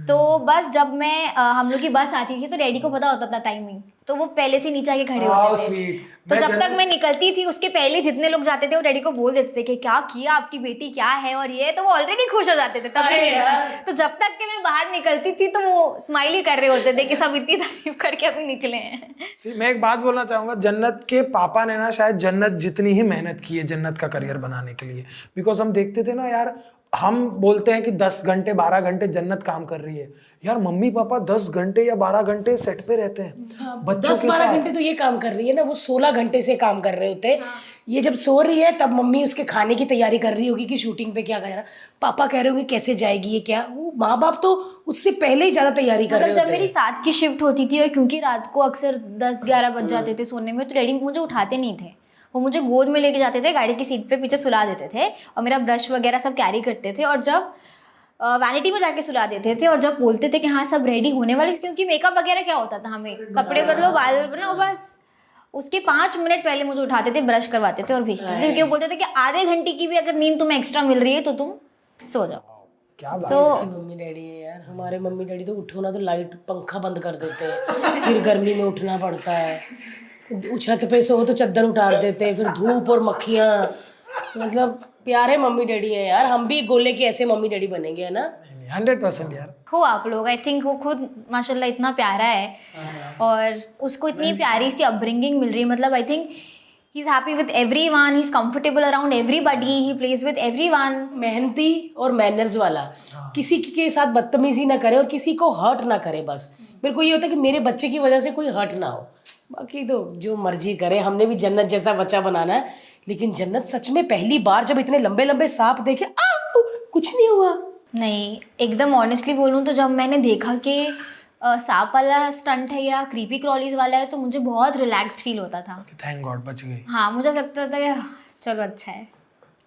तो बस जब मैं हम लोग की बस आती थी तो डैडी को पता होता था टाइमिंग, तो वो पहले से नीचे आके खड़े होते थे। तो जब तक मैं निकलती थी उसके पहले जितने लोग जाते थे वो डैडी को बोल देते थे कि क्या किया आपकी बेटी, क्या है और ये, तो वो ऑलरेडी खुश हो जाते थे तब भी। तो जब तक कि मैं बाहर निकलती थी तो वो स्माइल ही कर रहे होते थे कि सब इतनी तारीफ करके अभी निकले हैं। मैं एक बात बोलना चाहूंगा, जन्नत के पापा ने ना शायद जन्नत जितनी ही मेहनत की है जन्नत का करियर बनाने के लिए। बिकॉज हम देखते थे ना यार, हम बोलते हैं कि 10 घंटे 12 घंटे जन्नत काम कर रही है, यार मम्मी पापा 10 घंटे या 12 घंटे सेट पे रहते हैं बच्चों के 10-12 साथ। घंटे तो ये काम कर रही है ना, वो 16 घंटे से काम कर रहे होते। ये जब सो रही है तब मम्मी उसके खाने की तैयारी कर रही होगी कि शूटिंग पे क्या करना, पापा कह रहे होंगे कैसे जाएगी ये क्या, वो माँ बाप तो उससे पहले ही ज्यादा तैयारी कर रहे मतलब होते जब मेरी 7 की शिफ्ट होती थी और क्योंकि रात को अक्सर 10-11 बज जाते थे सोने में, तो डैडी मुझे उठाते नहीं थे। वो मुझे गोद में लेके जाते थे, गाड़ी की सीट पे पीछे सुला देते थे और मेरा ब्रश वगैरह सब कैरी करते थे, और जब वैनिटी में जाके सुला देते थे और जब बोलते थे कि हाँ सब रेडी होने वाले, क्योंकि मेकअप वगैरह क्या होता था, हमें कपड़े बदलो बाल बनाओ, बस उसके 5 मिनट पहले मुझे उठाते थे, ब्रश करवाते थे और भेजते थे, क्योंकि वो बोलते थे कि आधे घंटे की भी अगर नींद तुम्हें एक्स्ट्रा मिल रही है तो तुम सो जाओ। क्या बात तो अच्छी मम्मी डैडी है यार। हमारे मम्मी डैडी तो उठो ना तो लाइट पंखा बंद कर देते हैं, फिर गर्मी में उठना पड़ता है, छत पे सो तो चादर उतार देते हैं, फिर धूप और मक्खियाँ। मतलब प्यारे मम्मी डैडी है यार, हम भी गोले के ऐसे मम्मी डैडी बनेंगे, है ना? 100% यार। हो आप लोग, आई थिंक वो खुद माशाल्लाह इतना प्यारा है और उसको इतनी प्यारी सी अपब्रिंगिंग मिल रही है। मतलब I think he is happy with everyone, he is comfortable around everybody, he plays with everyone. मेहनती और मैनर्स वाला, किसी के साथ बदतमीजी ना करे और किसी को हर्ट ना करे। बस मेरे को ये होता है कि मेरे बच्चे की वजह से कोई हर्ट ना हो, बाकी तो जो मर्जी करे। हमने भी जन्नत जैसा बच्चा बनाना है, लेकिन जन्नत सच में पहली बार जब इतने लंबे लंबे सांप देखे कुछ नहीं हुआ। नहीं, एकदम ऑनेस्टली बोलूँ तो जब मैंने देखा कि सांप वाला स्टंट है या क्रीपी क्रॉलीज वाला है तो मुझे बहुत रिलैक्स्ड फील होता था। थैंक गॉड बच गई। हाँ, मुझे लगता था कि चलो अच्छा है।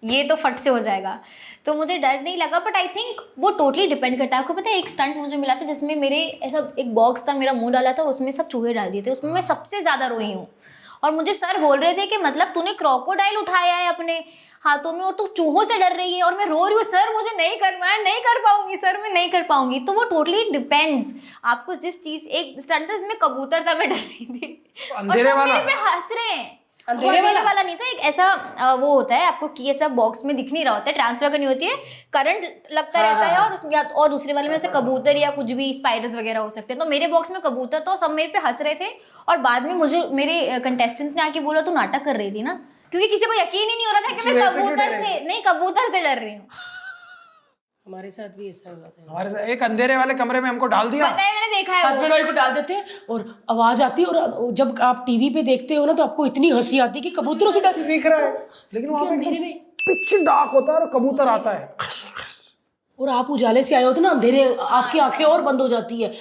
ये तो फट से हो जाएगा, तो मुझे डर नहीं लगा। बट आई थिंक वो टोटली डिपेंड करता है। आपको पता है एक स्टंट मुझे मिला था जिसमें मेरे ऐसा एक बॉक्स था, मेरा मुंह डाला था और उसमें सब चूहे डाल दिए थे, उसमें मैं सबसे ज़्यादा रोई हूँ। और मुझे सर बोल रहे थे कि मतलब तूने क्रोकोडाइल उठाया है अपने हाथों में और तू चूहों से डर रही है, और मैं रो रही हूँ सर मुझे नहीं नहीं कर पाऊंगी सर, मैं नहीं कर पाऊंगी। तो वो टोटली डिपेंड्स आपको जिस चीज़, एक स्टंट था जिसमें कबूतर था, मैं डर रही थी और सब मेरे पे हंस रहे हैं। अंधेरे वाला नहीं था, एक ऐसा वो होता है आपको कि ऐसा बॉक्स में दिख नहीं रहा होता है, ट्रांसफर करनी होती है, करंट लगता रहता है और उसमें और दूसरे वाले में ऐसे कबूतर या कुछ भी स्पाइडर्स वगैरह हो सकते हैं। तो मेरे बॉक्स में कबूतर, तो सब मेरे पे हंस रहे थे। और बाद में मुझे मेरे कंटेस्टेंट्स ने आके बोला तू नाटक कर रही थी ना, क्योंकि किसी को यकीन ही नहीं हो रहा था कि मैं कबूतर से डर रही हूँ। हमारे साथ भी ऐसा हुआ था। हमारे साथ एक अंधेरे वाले कमरे में हमको डाल दिया, पता है मैंने देखा है, हस्बैंड वाइफ को डाल देते हैं और आवाज आती है, और जब आप टीवी पे देखते हो ना तो आपको इतनी हंसी आती है कि कबूतरों से डर दिख रहा है, लेकिन वहां पे अंधेरे में पिच डार्क होता है और कबूतर आता है और आप उजाले से आए होते ना, अंधेरे आपकी आंखें और बंद हो जाती है।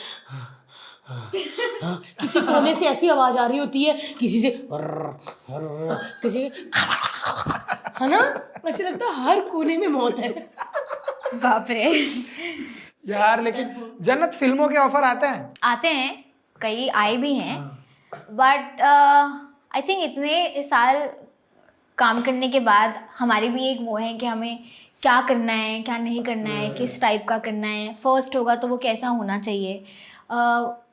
किसी कोने से ऐसी आवाज आ रही होती है, किसी से किसी है ना, ऐसे लगता है हर कोने में मौत है। बाप रे यार। लेकिन जन्नत फिल्मों के ऑफर आते हैं, कई आए भी हैं, बट आई थिंक इतने साल काम करने के बाद हमारी भी एक वो है कि हमें क्या करना है क्या नहीं करना है, किस टाइप का करना है, फर्स्ट होगा तो वो कैसा होना चाहिए।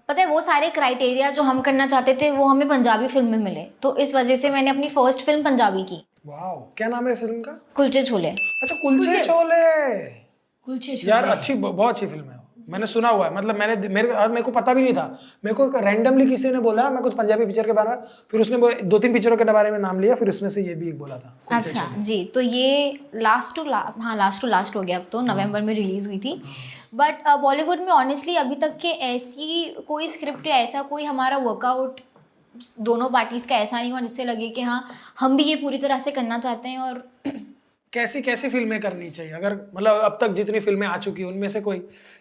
पता है वो सारे क्राइटेरिया जो हम करना चाहते थे वो हमें पंजाबी फिल्म में मिले, तो इस वजह से मैंने अपनी फर्स्ट फिल्म पंजाबी की। वाह, क्या नाम है फिल्म का? कुलचे छोले। अच्छा, कुलचे छोले। यार अच्छी, बहुत अच्छी फिल्म है, मैंने सुना हुआ है, मतलब मेरे को पता भी नहीं था। मेरे को रैंडमली किसी ने बोला, मैं कुछ पंजाबी पिक्चर के बारे में, फिर उसने 2-3 पिक्चरों के बारे में नाम लिया, फिर उसमें से ये भी एक बोला था। अच्छा जी, तो ये लास्ट टू लास्ट हो गया, अब तो नवंबर में रिलीज हुई थी। बट बॉलीवुड में ऑनेस्टली अभी तक के ऐसी कोई स्क्रिप्ट या ऐसा कोई हमारा वर्कआउट दोनों पार्टीज का ऐसा नहीं हुआ जिससे लगे कि हाँ हम भी ये पूरी तरह से करना चाहते हैं। और कैसी फिल्में करनी चाहिए, अगर मतलब अब तक जितनी फिल्में आ चुकी हैं उनमें से कोई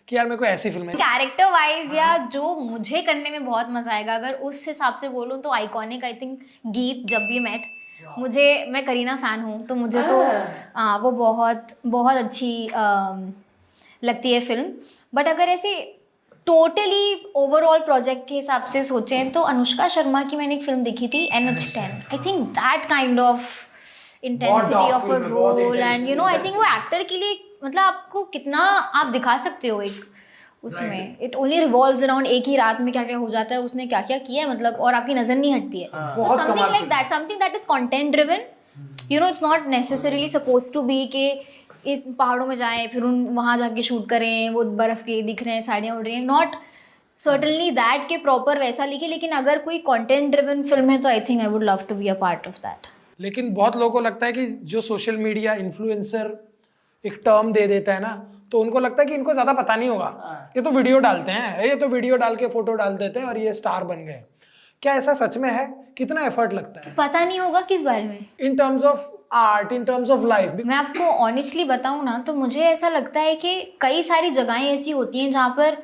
कि यार मेरे को ऐसी फिल्में कैरेक्टर वाइज या जो मुझे करने में बहुत मजा आएगा, अगर उस हिसाब से बोलूँ तो आइकॉनिक आई थिंक गीत जब भी मेट, मैं करीना फैन हूँ तो मुझे तो वो बहुत बहुत अच्छी लगती है फिल्म। बट अगर ऐसे टोटली ओवरऑल प्रोजेक्ट के हिसाब से सोचें तो अनुष्का शर्मा की मैंने एक फिल्म देखी थी NH10। I think that kind of intensity of a role and I think वो एक्टर के लिए मतलब आपको कितना आप दिखा सकते हो एक उसमें, इट ओनली रिवॉल्व्स अराउंड एक ही रात में क्या क्या हो जाता है, उसने क्या क्या किया है मतलब, और आपकी नजर नहीं हटती है। तो something like that, something that is content driven, it's not necessarily suppose to be के इस पहाड़ों में जाएं फिर वहाँ जाके शूट करें, वो बर्फ के दिख रहे हैं, साड़ियाँ उड़ रही हैं, नॉट सर्टनली दैट के प्रॉपर वैसा लिखे, लेकिन अगर कोई कंटेंट ड्रिवन फिल्म है तो I think I would love to be a part of that. लेकिन बहुत लोगों को लगता है कि जो सोशल मीडिया इन्फ्लुएंसर एक टर्म दे देता है ना, तो उनको लगता है कि इनको ज़्यादा पता नहीं होगा, ये तो वीडियो डालते हैं, ये तो वीडियो डाल के फोटो डाल देते हैं और ये स्टार बन गए। क्या ऐसा सच में है? कितना एफर्ट लगता है? पता नहीं होगा किस बारे में, in terms of art, in terms of life. मैं आपको ऑनेस्टली बताऊं ना तो मुझे ऐसा लगता है कि कई सारी जगहें ऐसी होती हैं जहाँ पर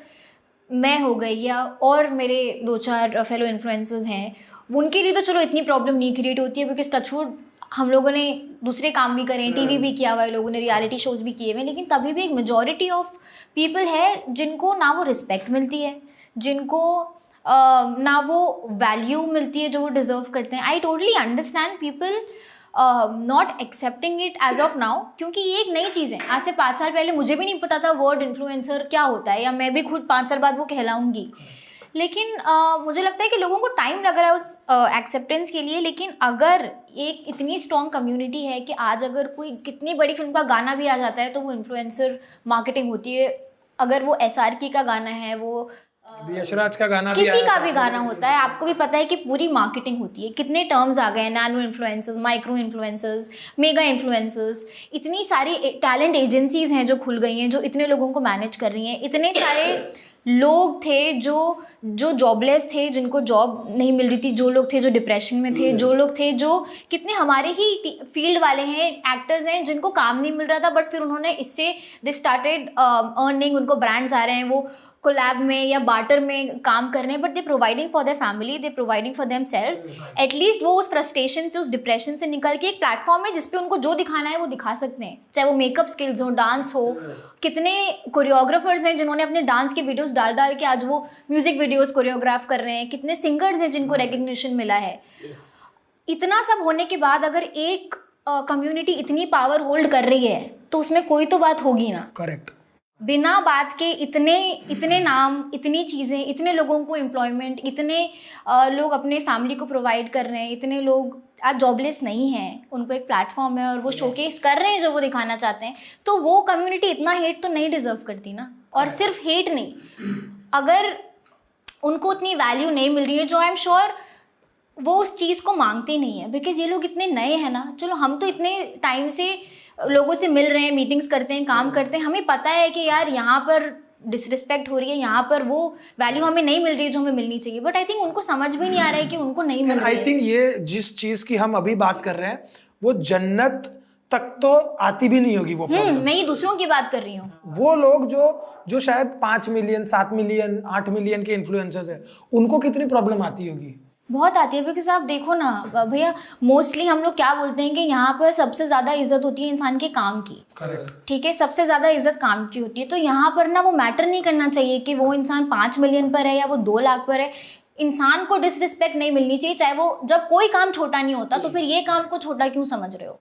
मैं हो गई या और मेरे 2-4 फेलो इन्फ्लुएंसर्स हैं, उनके लिए तो चलो इतनी प्रॉब्लम नहीं क्रिएट होती है बिकॉज टचवुड हम लोगों ने दूसरे काम भी करें, टीवी भी किया हुआ है, लोगों ने रियलिटी शोज भी किए हुए, लेकिन तभी भी एक मेजॉरिटी ऑफ पीपल है जिनको ना वो रिस्पेक्ट मिलती है, जिनको ना वो वैल्यू मिलती है जो वो डिजर्व करते हैं। I totally understand people not accepting it as of now, क्योंकि ये एक नई चीज़ है। आज से 5 साल पहले मुझे भी नहीं पता था वर्ड इन्फ्लुएंसर क्या होता है, या मैं भी खुद 5 साल बाद वो कहलाऊंगी, लेकिन मुझे लगता है कि लोगों को टाइम लग रहा है उस एक्सेप्टेंस के लिए। लेकिन अगर एक इतनी स्ट्रॉन्ग कम्युनिटी है कि आज अगर कोई कितनी बड़ी फिल्म का गाना भी आ जाता है तो वो इन्फ्लुएंसर मार्केटिंग होती है, अगर वो SRK का गाना है, वो यशराज का गाना, किसी का भी गाना होता है, आपको भी पता है कि पूरी मार्केटिंग होती है। कितने टर्म्स आ गए हैं, nano influencers, micro influencers, mega influencers, इतनी सारी टैलेंट एजेंसीज हैं जो खुल गई हैं जो इतने लोगों को मैनेज कर रही हैं, इतने सारे लोग थे जो जॉबलेस थे, जिनको जॉब नहीं मिल रही थी, जो लोग थे जो डिप्रेशन में थे, जो लोग थे जो कितने हमारे ही फील्ड वाले हैं, एक्टर्स हैं जिनको काम नहीं मिल रहा था, बट फिर उन्होंने इससे दे स्टार्टेड अर्निंग, उनको ब्रांड्स आ रहे हैं, वो कोलैब में या बार्टर में काम कर रहे हैं, but they providing for their family, they providing for them selves. At least वो उस फ्रस्ट्रेशन से, उस डिप्रेशन से निकल के एक प्लेटफॉर्म है जिसपे उनको जो दिखाना है वो दिखा सकते हैं, चाहे वो मेकअप स्किल्स हो, डांस हो। कितने कोरियोग्राफर्स हैं जिन्होंने अपने डांस के वीडियोस डाल डाल के आज वो म्यूजिक वीडियोस कोरियोग्राफ कर रहे हैं, कितने सिंगर्स हैं जिनको रिकग्निशन मिला है। इतना सब होने के बाद अगर एक कम्युनिटी इतनी पावर होल्ड कर रही है तो उसमें कोई तो बात होगी ना। करेक्ट। बिना बात के इतने नाम, इतनी चीज़ें, इतने लोगों को एम्प्लॉयमेंट, इतने लोग अपने फैमिली को प्रोवाइड कर रहे हैं, इतने लोग आज जॉबलेस नहीं हैं, उनको एक प्लेटफॉर्म है और वो शोकेस कर रहे हैं जो वो दिखाना चाहते हैं, तो वो कम्युनिटी इतना हेट तो नहीं डिजर्व करती ना। और सिर्फ हेट नहीं, अगर उनको उतनी वैल्यू नहीं मिल रही है, जो आई एम श्योर वो उस चीज़ को मांगते नहीं है, बिकॉज ये लोग इतने नए हैं ना। चलो हम तो इतने टाइम से लोगों से मिल रहे हैं, मीटिंग्स करते हैं, काम करते हैं, हमें पता है कि यार यहाँ पर डिसरिस्पेक्ट हो रही है, यहाँ पर वो वैल्यू हमें नहीं मिल रही है जो हमें मिलनी चाहिए, बट आई थिंक उनको समझ भी नहीं आ रहा है कि उनको नहीं मिल रही है। आई थिंक ये जिस चीज की हम अभी बात कर रहे हैं वो जन्नत तक तो आती भी नहीं होगी वो प्रॉब्लम। मैं ये दूसरों की बात कर रही हूँ। वो लोग जो शायद 5 मिलियन, 7 मिलियन, 8 मिलियन के इन्फ्लुएंसर्स हैं, उनको कितनी प्रॉब्लम आती होगी। बहुत आती है, बिकॉज आप देखो ना भैया, मोस्टली हम लोग क्या बोलते हैं कि यहाँ पर सबसे ज़्यादा इज्जत होती है इंसान के काम की। करेक्ट। ठीक है, सबसे ज़्यादा इज्जत काम की होती है, तो यहाँ पर ना वो मैटर नहीं करना चाहिए कि वो इंसान 5 मिलियन पर है या वो 2 लाख पर है। इंसान को डिसरिस्पेक्ट नहीं मिलनी चाहिए, चाहे वो, जब कोई काम छोटा नहीं होता तो फिर ये काम को छोटा क्यों समझ रहे हो,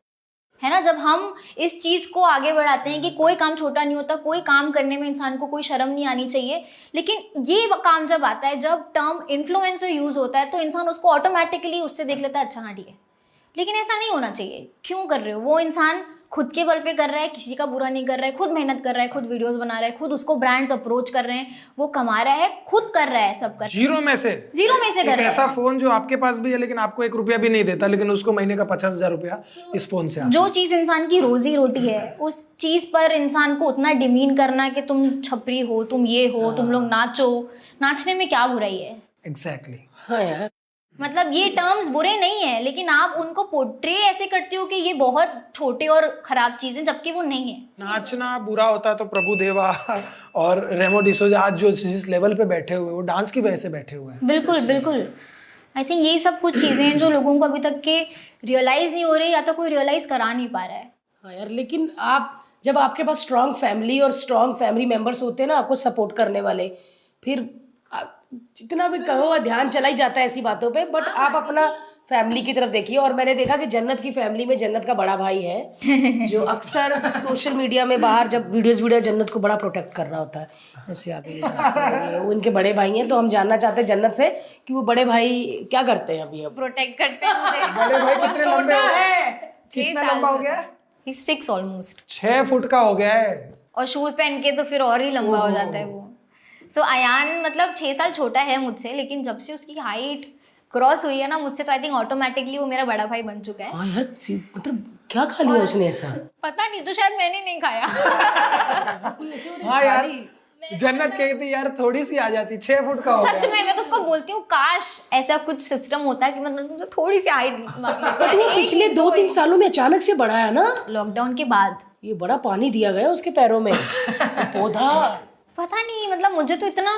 है ना। जब हम इस चीज़ को आगे बढ़ाते हैं कि कोई काम छोटा नहीं होता, कोई काम करने में इंसान को कोई शर्म नहीं आनी चाहिए, लेकिन ये काम जब आता है, जब टर्म इन्फ्लुएंसर यूज़ होता है, तो इंसान उसको ऑटोमेटिकली उससे देख लेता है, अच्छा हाँ ठीक है। लेकिन ऐसा नहीं होना चाहिए। क्यों कर रहे हो? वो इंसान खुद के बल पे कर रहा है, किसी का बुरा नहीं कर रहा है, खुद मेहनत कर रहा है, खुद वीडियोस बना रहा है, खुद उसको ब्रांड्स अप्रोच कर रहे हैं, वो कमा रहा है, खुद कर रहा है, सब कर जीरो में से कर रहा है। ऐसा फोन जो आपके पास भी है लेकिन आपको 1 रुपया भी नहीं देता, लेकिन उसको महीने का 50,000 रुपया इस फोन से आता। जो चीज़ इंसान की रोजी रोटी है, उस चीज़ पर इंसान को उतना डिमीन करना कि तुम छपरी हो, तुम ये हो, तुम लोग नाचो, नाचने में क्या बुराई है। एग्जैक्टली। हाँ यार, मतलब ये टर्म्स बुरे नहीं है, लेकिन आप उनको पोर्ट्रे ऐसे करते हो कि ये बहुत छोटे और खराब चीजें, जबकि वो नहीं है। नाचना बुरा होता है तो प्रभु देवा और रेमो डिसोजा आज जो जिस लेवल पे बैठे हुए, वो डांस की वजह से बैठे हुए हैं। बिल्कुल बिल्कुल। आई थिंक ये सब कुछ चीजें हैं जो लोगों को अभी तक के रियलाइज नहीं हो रही, या तो कोई रियलाइज करा नहीं पा रहा है। हाँ यार, लेकिन आप जब आपके पास स्ट्रांग फैमिली और स्ट्रांग फैमिली मेंबर्स होते हैं ना, आपको सपोर्ट करने वाले, फिर जितना भी कहो ध्यान चला ही जाता है ऐसी बातों पे, बट आप अपना फैमिली की तरफ देखिए। और मैंने देखा कि जन्नत की फैमिली में जन्नत का बड़ा भाई है जो अक्सर सोशल मीडिया में बाहर जब वीडियो जन्नत को बड़ा प्रोटेक्ट कर रहा होता है। जैसे आप ये जानते हैं, वो इनके बड़े भाई हैं, तो हम जानना चाहते हैं जन्नत से कि वो बड़े भाई क्या करते हैं अभी। अब प्रोटेक्ट करते हैं मुझे। बड़े भाई कितने लंबे हो गए? 6 कितना साल लंबा हो गया? 6 ऑलमोस्ट। 6 फुट का हो गया है। और शूज पहन के तो फिर और ही लंबा हो जाता है वो। सो अयान मतलब 6 साल छोटा है मुझसे, लेकिन जब से उसकी हाइट क्रॉस हुई है ना मुझसे, तो आई थिंक ऑटोमेटिकली वो मेरा बड़ा भाई बन चुका है। हाँ यार, मतलब क्या खा लिया उसने ऐसा? पता नहीं, तो शायद मैंने नहीं खाया। हाँ यार, जन्नत कहती यार थोड़ी सी आ जाती, 6 फुट का हो सच गया। में मैं तो उसको बोलती हूँ काश ऐसा कुछ सिस्टम होता कि मतलब मुझे थोड़ी सी हाइट बट वो पिछले 2-3 सालों में अचानक से बढ़ा है ना, लॉकडाउन के बाद। ये बड़ा पानी दिया गया उसके पैरों में पौधा। पता नहीं, मतलब मुझे तो इतना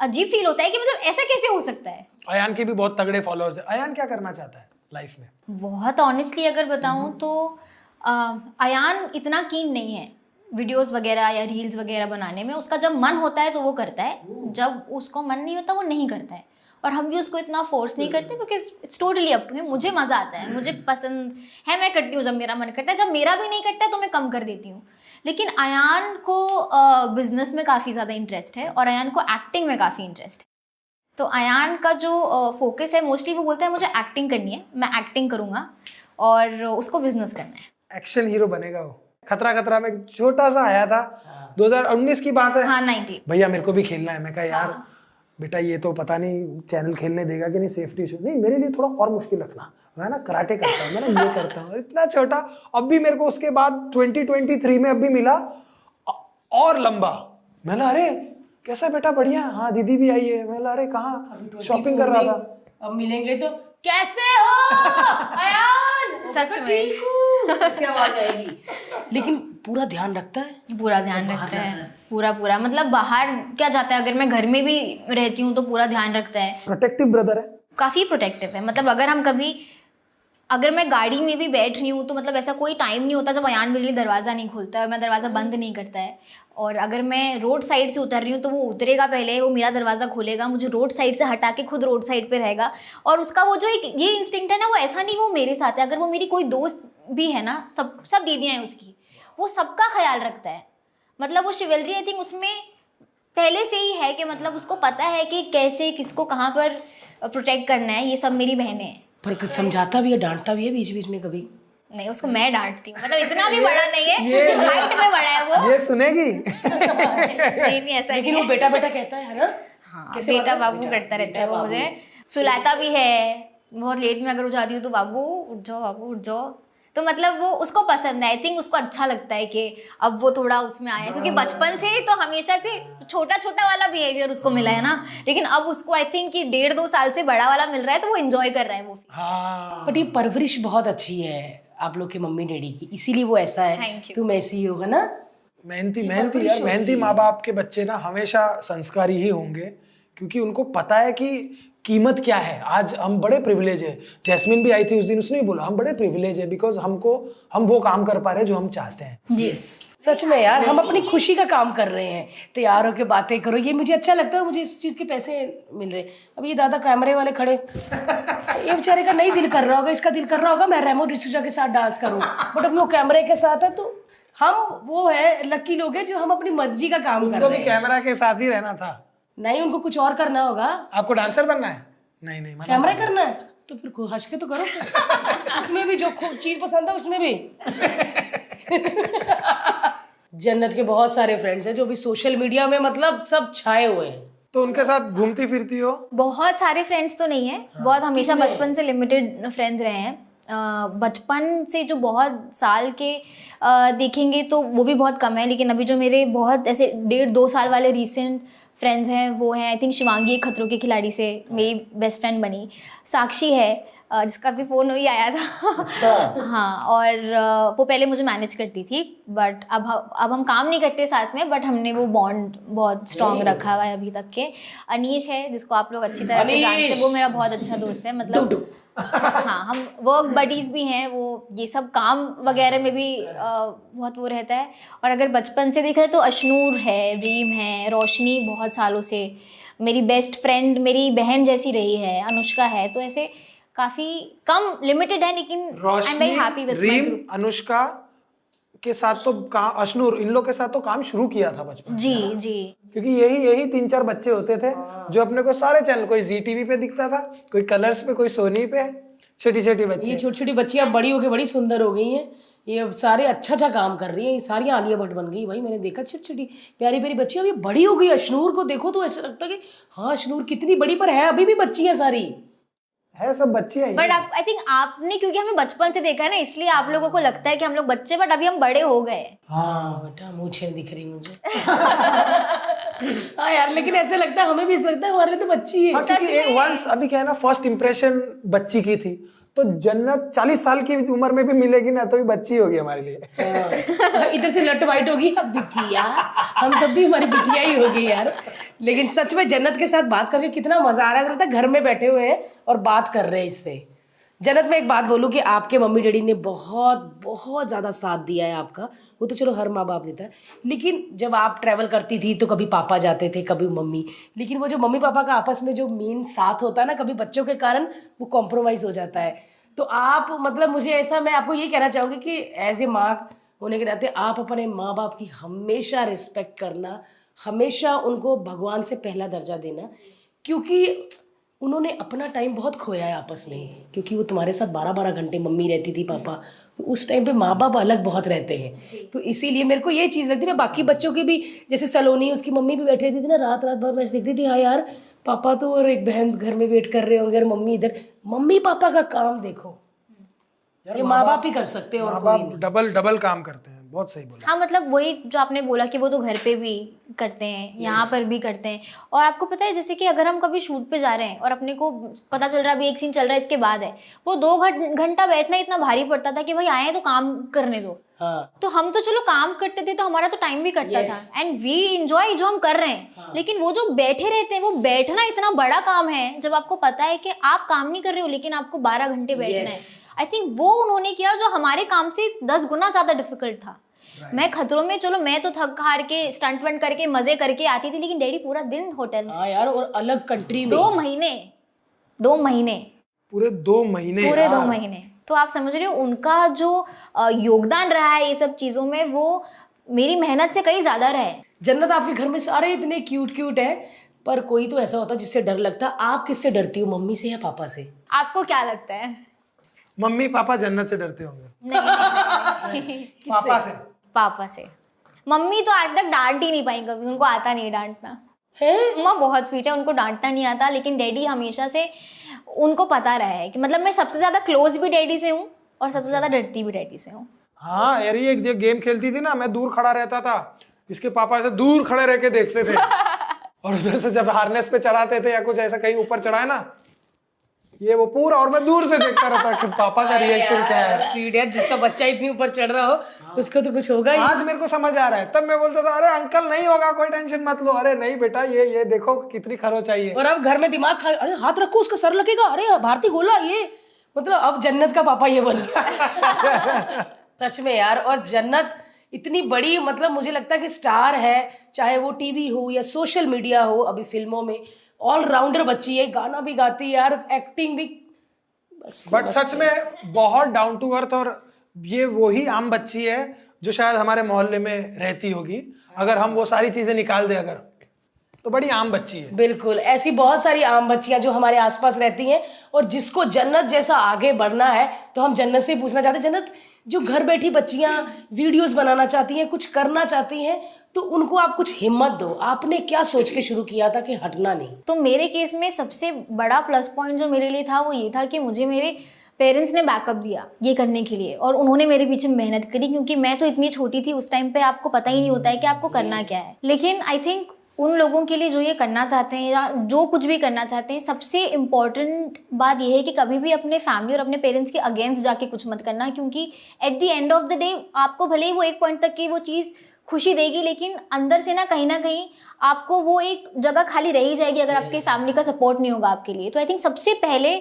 अजीब फील होता है कि मतलब ऐसा कैसे हो सकता है। अयान के भी बहुत तगड़े फॉलोअर्स है। अयान क्या करना चाहता है लाइफ में? बहुत ऑनेस्टली अगर बताऊं तो अयान इतना कीन नहीं है वीडियोस वगैरह या रील्स वगैरह बनाने में। उसका जब मन होता है तो वो करता है, जब उसको मन नहीं होता वो नहीं करता है। और हम भी उसको इतना फोर्स नहीं करते, because it's totally up to him. मुझे मज़ा आता है, मुझे पसंद है, मैं करती हूँ जब मेरा मन करता है। जब मेरा भी नहीं करता है तो मैं कम कर देती हूँ। लेकिन अयान को बिजनेस में काफ़ी ज़्यादा इंटरेस्ट है और अयान को एक्टिंग में काफ़ी इंटरेस्ट है। तो अयान का जो फोकस है मोस्टली, वो बोलता है मुझे एक्टिंग करनी है, मैं एक्टिंग करूँगा, और उसको बिजनेस करना है। एक्शन हीरो बनेगा वो। खतरा में एक छोटा सा आया था, 2019 की बात है। हाँ 90। भैया मेरे को भी खेलना है। मैं कहा यार बेटा ये तो पता नहीं चैनल खेलने देगा कि नहीं, सेफ्टी इशू नहीं, मेरे लिए थोड़ा और मुश्किल रखना, मैं ना कराटे करता हूँ, मैं ना ये करता हूँ। इतना छोटा, अब भी मेरे को उसके बाद 2023 में अब भी मिला और लंबा। मैं ना अरे कैसा बेटा, बढ़िया, हाँ दीदी भी आई है। मैं बोला अरे कहाँ, शॉपिंग कर रहा था। अब मिलेंगे तो कैसे हो अयान, सच में। ठीक हूँ, ऐसी आवाज आएगी। लेकिन पूरा ध्यान रखता है, पूरा ध्यान रखता है, पूरा मतलब बाहर क्या जाता है, अगर मैं घर में भी रहती हूँ तो पूरा ध्यान रखता है। प्रोटेक्टिव ब्रदर है, काफ़ी प्रोटेक्टिव है। मतलब अगर मैं गाड़ी में भी बैठ रही हूँ तो मतलब ऐसा कोई टाइम नहीं होता जब अयान मेरे लिए दरवाज़ा नहीं खोलता है, मैं दरवाज़ा बंद नहीं करता है। और अगर मैं रोड साइड से उतर रही हूँ तो वो उतरेगा पहले, वो मेरा दरवाज़ा खोलेगा, मुझे रोड साइड से हटा के खुद रोड साइड पे रहेगा। और उसका वो जो एक ये इंस्टिंक्ट है ना, वो ऐसा नहीं वो मेरे साथ है, अगर वो मेरी कोई दोस्त भी है ना, सब दीदियाँ हैं उसकी, वो सबका ख्याल रखता है। मतलब वो शिवलरी आई थिंक उसमें पहले से ही है कि मतलब उसको पता है कि कैसे किसको कहाँ पर प्रोटेक्ट करना है। ये सब मेरी बहनें हैं। पर कुछ समझाता भी है, डांटता भी है बीच बीच में कभी? नहीं, उसको मैं डांटती हूँ, मतलब इतना भी बड़ा नहीं है, हाइट में बड़ा है वो। ये सुनेगी। नहीं ऐसा लेकिन नहीं वो बेटा बेटा कहता है ना? हाँ, कैसे बेटा बात है? बाबू बेटा, करता रहता है बेटा वो, मुझे सुलाता भी है। बहुत लेट में अगर वो जाती हूँ तो बाबू उठ जाओ, बाबू उठ जाओ। तो मतलब वो उसको पसंद है, आई थिंक उसको अच्छा लगता है कि अब वो थोड़ा उसमें आया, क्योंकि बचपन से तो हमेशा से छोटा छोटा वाला बिहेवियर उसको मिला है ना, लेकिन अब उसको आई थिंक कि 1.5-2 साल से बड़ा वाला मिल रहा है तो वो एंजॉय कर रहा है वो। हाँ, बट ये परवरिश बहुत अच्छी है आप लोग के मम्मी डैडी की, इसीलिए वो ऐसा है। Thank you. तुम ऐसी ही होगा ना, मेहनती यार, मेहनती माँ बाप के बच्चे ना हमेशा संस्कारी ही होंगे, क्योंकि उनको पता है कि कीमत क्या है। आज हम बड़े प्रिविलेज है, जैस्मिन भी आई थी उस दिन, उसने भी बोला हम बड़े प्रिविलेज है बिकॉज हम वो काम कर पा रहे हैं जो हम चाहते हैं। जी सच में यार, हम अपनी खुशी का काम कर रहे हैं। तैयार होके बातें करो, ये मुझे अच्छा लगता है और मुझे इस चीज़ के पैसे मिल रहे हैं। अब ये दादा कैमरे वाले खड़े, ये बेचारे का नहीं दिल कर रहा होगा, इसका दिल कर रहा होगा मैं रेमो डिसूजा के साथ डांस करूं, बट अब वो कैमरे के साथ है तो हम वो है लकी लोग हैं जो हम अपनी मर्जी का काम कर उनको रहे भी हैं। कैमरा के साथ ही रहना था। नहीं, उनको कुछ और करना होगा। आपको डांसर बनना है? नहीं मना कैमरा करना है तो फिर हंस के तो करो फिर। उसमें भी जो चीज पसंद है उसमें भी। जन्नत के बहुत सारे फ्रेंड्स हैं जो भी सोशल मीडिया में मतलब सब छाए हुए हैं। तो उनके साथ घूमती फिरती हो? बहुत सारे फ्रेंड्स तो नहीं है, बहुत हमेशा बचपन से लिमिटेड फ्रेंड्स रहे हैं। बचपन से जो बहुत साल के देखेंगे तो वो भी बहुत कम है, लेकिन अभी जो मेरे बहुत ऐसे 1.5-2 साल वाले रीसेंट फ्रेंड्स हैं वो हैं आई थिंक शिवांगी, खतरों के खिलाड़ी से मेरी बेस्ट फ्रेंड बनी। साक्षी है जिसका भी फ़ोन वही आया था। अच्छा। हाँ, और वो पहले मुझे मैनेज करती थी, बट अब हम काम नहीं करते साथ में, बट हमने वो बॉन्ड बहुत स्ट्रॉन्ग रखा हुआ है अभी तक के। अनीश है जिसको आप लोग अच्छी तरह से जानते हैं, वो मेरा बहुत अच्छा दोस्त है। मतलब हाँ, हम वर्क बडीज भी हैं, वो ये सब काम वगैरह में भी बहुत वो रहता है। और अगर बचपन से देखा तो अशनूर है, रीम है, रोशनी बहुत सालों से मेरी बेस्ट फ्रेंड, मेरी बहन जैसी रही है, अनुष्का है। तो ऐसे काफ़ी कम लिमिटेड है, लेकिन I am very happy with my group. Anushka के साथ तो काम, अशनूर, इन लोग के साथ तो काम शुरू किया था बचपन। जी जी, क्योंकि यही 3-4 बच्चे होते थे जो अपने को सारे चैनल, कोई जी टीवी पे दिखता था, कोई कलर्स पे, कोई सोनी पे, छोटी छोटी बच्ची। ये छोटी छोटी बच्चियां बड़ी होके बड़ी सुंदर हो गई हैं, ये अब सारे अच्छा काम कर रही हैं। ये सारी आलिया भट्ट बन गई भाई, मैंने देखा छोटी छोटी प्यारी प्यारी बच्चियां, अभी बड़ी हो गई। अशनूर को देखो तो ऐसा लगता है कि हाँ अशनूर कितनी बड़ी, पर है अभी भी बच्ची है सारी, है सब बच्ची है। बट आई थिंक आपने, क्योंकि हमें बचपन से देखा है ना, इसलिए आप लोगों को लगता है कि हम लोग बच्चे, बट अभी हम बड़े हो गए। हाँ बेटा मूंछें दिख रही मुझे। हाँ यार, लेकिन ऐसे लगता है, हमें भी ऐसा लगता है हमारे लिए तो बच्ची है। हाँ, क्योंकि एक वंस अभी क्या है ना, फर्स्ट इंप्रेशन बच्ची की थी, तो जन्नत 40 साल की उम्र में भी मिलेगी ना तो भी बच्ची होगी हमारे लिए। इधर से लट वाइट होगी, अब बिटिया, हम तब भी हमारी बिटिया ही होगी यार। लेकिन सच में जन्नत के साथ बात करके कितना मजा आ रहा है, ऐसा लगता है घर में बैठे हुए हैं और बात कर रहे हैं इससे। जन्नत में एक बात बोलूँ कि आपके मम्मी डैडी ने बहुत बहुत ज़्यादा साथ दिया है आपका, वो तो चलो हर माँ बाप देता है, लेकिन जब आप ट्रैवल करती थी तो कभी पापा जाते थे कभी मम्मी, लेकिन वो जो मम्मी पापा का आपस में जो मेन साथ होता है ना, कभी बच्चों के कारण वो कॉम्प्रोमाइज़ हो जाता है। तो आप मतलब मुझे ऐसा, मैं आपको ये कहना चाहूँगी कि एज ए माँ होने के नाते आप अपने माँ बाप की हमेशा रिस्पेक्ट करना, हमेशा उनको भगवान से पहला दर्जा देना, क्योंकि उन्होंने अपना टाइम बहुत खोया है आपस में, क्योंकि वो तुम्हारे साथ 12-12 घंटे मम्मी रहती थी, पापा, तो उस टाइम पे माँ बाप अलग बहुत रहते हैं। तो इसीलिए मेरे को ये चीज़ लगती है, मैं बाकी बच्चों की भी, जैसे सलोनी उसकी मम्मी भी बैठी रहती थी ना, रात भर मैं देखती थी, हाँ यार पापा तो और एक बहन घर में वेट कर रहे होंगे और मम्मी इधर। मम्मी पापा का काम देखो, ये माँ बाप ही कर सकते हैं और कोई नहीं। डबल काम करते हैं, बहुत सही बोला। हाँ, मतलब वही जो आपने बोला कि वो तो घर पे भी करते हैं, यहाँ पर भी करते हैं। और आपको पता है जैसे कि अगर हम कभी शूट पे जा रहे हैं और अपने को पता चल रहा है अभी एक सीन चल रहा है इसके बाद है, वो 2 घंटा बैठना इतना भारी पड़ता था कि भाई आए तो काम करने दो। तो हम तो चलो काम करते थे तो हमारा तो टाइम भी कटता था एंड वी एंजॉय जो हम कर रहे हैं। लेकिन वो जो बैठे रहते हैं, वो बैठना इतना बड़ा काम है जब आपको पता है कि आप काम नहीं कर रहे हो लेकिन आपको 12 घंटे बैठना है। आई थिंक वो उन्होंने किया जो हमारे काम से 10 गुना ज्यादा डिफिकल्ट था। मैं खतरों में, चलो मैं तो थक हार के स्टंट वंट करके मजे करके आती थी, लेकिन डैडी पूरा दिन होटल में। यार, और अलग कंट्री में 2 महीने पूरे 2 महीने। तो आप समझ रहे हो उनका जो योगदान रहा है ये सब चीजों में, वो मेरी मेहनत से कहीं ज्यादा रहा है। जन्नत, आपके घर में सारे इतने क्यूट क्यूट है, पर कोई तो ऐसा होता जिससे डर लगता। आप किससे डरती हो, मम्मी से या पापा से? आपको क्या लगता है? मम्मी पापा जन्नत से डरते होंगे। नहीं। पापा से। मम्मी तो आज तक डांट ही नहीं पाई कभी, उनको आता नहीं डांटना है। मम्मा बहुत स्वीट है, उनको डांटना नहीं आता। लेकिन डैडी हमेशा से, उनको पता रहा है कि मतलब मैं सबसे ज्यादा क्लोज भी डैडी से हूँ और सबसे ज्यादा डरती भी डैडी से हूँ। हाँ यार, ये एक गेम खेलती थी ना, मैं दूर खड़ा रहता था, इसके पापा ऐसे दूर खड़े रह के देखते थे और उधर से जब हार्नेस पे चढ़ाते थे या कुछ ऐसा कहीं ऊपर चढ़ाए ना, ये वो पूरा, और मैं दूर से देखता रहता कि पापा का रिएक्शन क्या है। स्वीट है, जिसका बच्चा इतनी ऊपर चढ़ रहा हो उसको तो कुछ होगा ही। आज मेरे को समझ आ रहा है, तब मैं बोलता था अरे अंकल नहीं होगा, कोई टेंशन मत लो। अरे नहीं बेटा, ये देखो कितनी खरोच आई है। और अब घर में दिमाग खा, अरे हाथ रखो उसका सर लगेगा, अरे भारती गोला ये, मतलब अब जन्नत का पापा ये बन गया। सच में यार। और जन्नत इतनी बड़ी, मतलब मुझे लगता है कि स्टार है, चाहे वो टीवी हो या सोशल मीडिया हो, अभी फिल्मों में ऑलराउंडर बच्ची है, गाना भी गाती है यार, एक्टिंग भी। बट सच में बहुत डाउन टू अर्थ, और ये वही आम बच्ची है जो शायद हमारे मोहल्ले में रहती होगी। अगर हम वो सारी चीजें निकाल दें अगर, तो बड़ी आम बच्ची है। बिल्कुल, ऐसी बहुत सारी आम बच्चियां जो हमारे आसपास रहती हैं, और जिसको जन्नत जैसा आगे बढ़ना है तो हम जन्नत से पूछना चाहते हैं, जन्नत जो घर बैठी बच्चियां वीडियोस बनाना चाहती हैं, कुछ करना चाहती हैं, तो उनको आप कुछ हिम्मत दो। आपने क्या सोच के शुरू किया था कि हटना नहीं? तो मेरे केस में सबसे बड़ा प्लस पॉइंट जो मेरे लिए था वो ये था कि मुझे मेरे पेरेंट्स ने बैकअप दिया ये करने के लिए, और उन्होंने मेरे पीछे मेहनत करी, क्योंकि मैं तो इतनी छोटी थी उस टाइम पे, आपको पता ही नहीं होता है कि आपको करना क्या है। लेकिन आई थिंक उन लोगों के लिए जो ये करना चाहते हैं या जो कुछ भी करना चाहते हैं, सबसे इम्पॉर्टेंट बात यह है कि कभी भी अपने फैमिली और अपने पेरेंट्स के अगेंस्ट जाके कुछ मत करना, क्योंकि at the end of the day आपको भले ही वो एक पॉइंट तक की वो चीज़ खुशी देगी, लेकिन अंदर से ना कहीं आपको वो एक जगह खाली रह ही जाएगी अगर आपके फैमिली का सपोर्ट नहीं होगा आपके लिए। तो आई थिंक सबसे पहले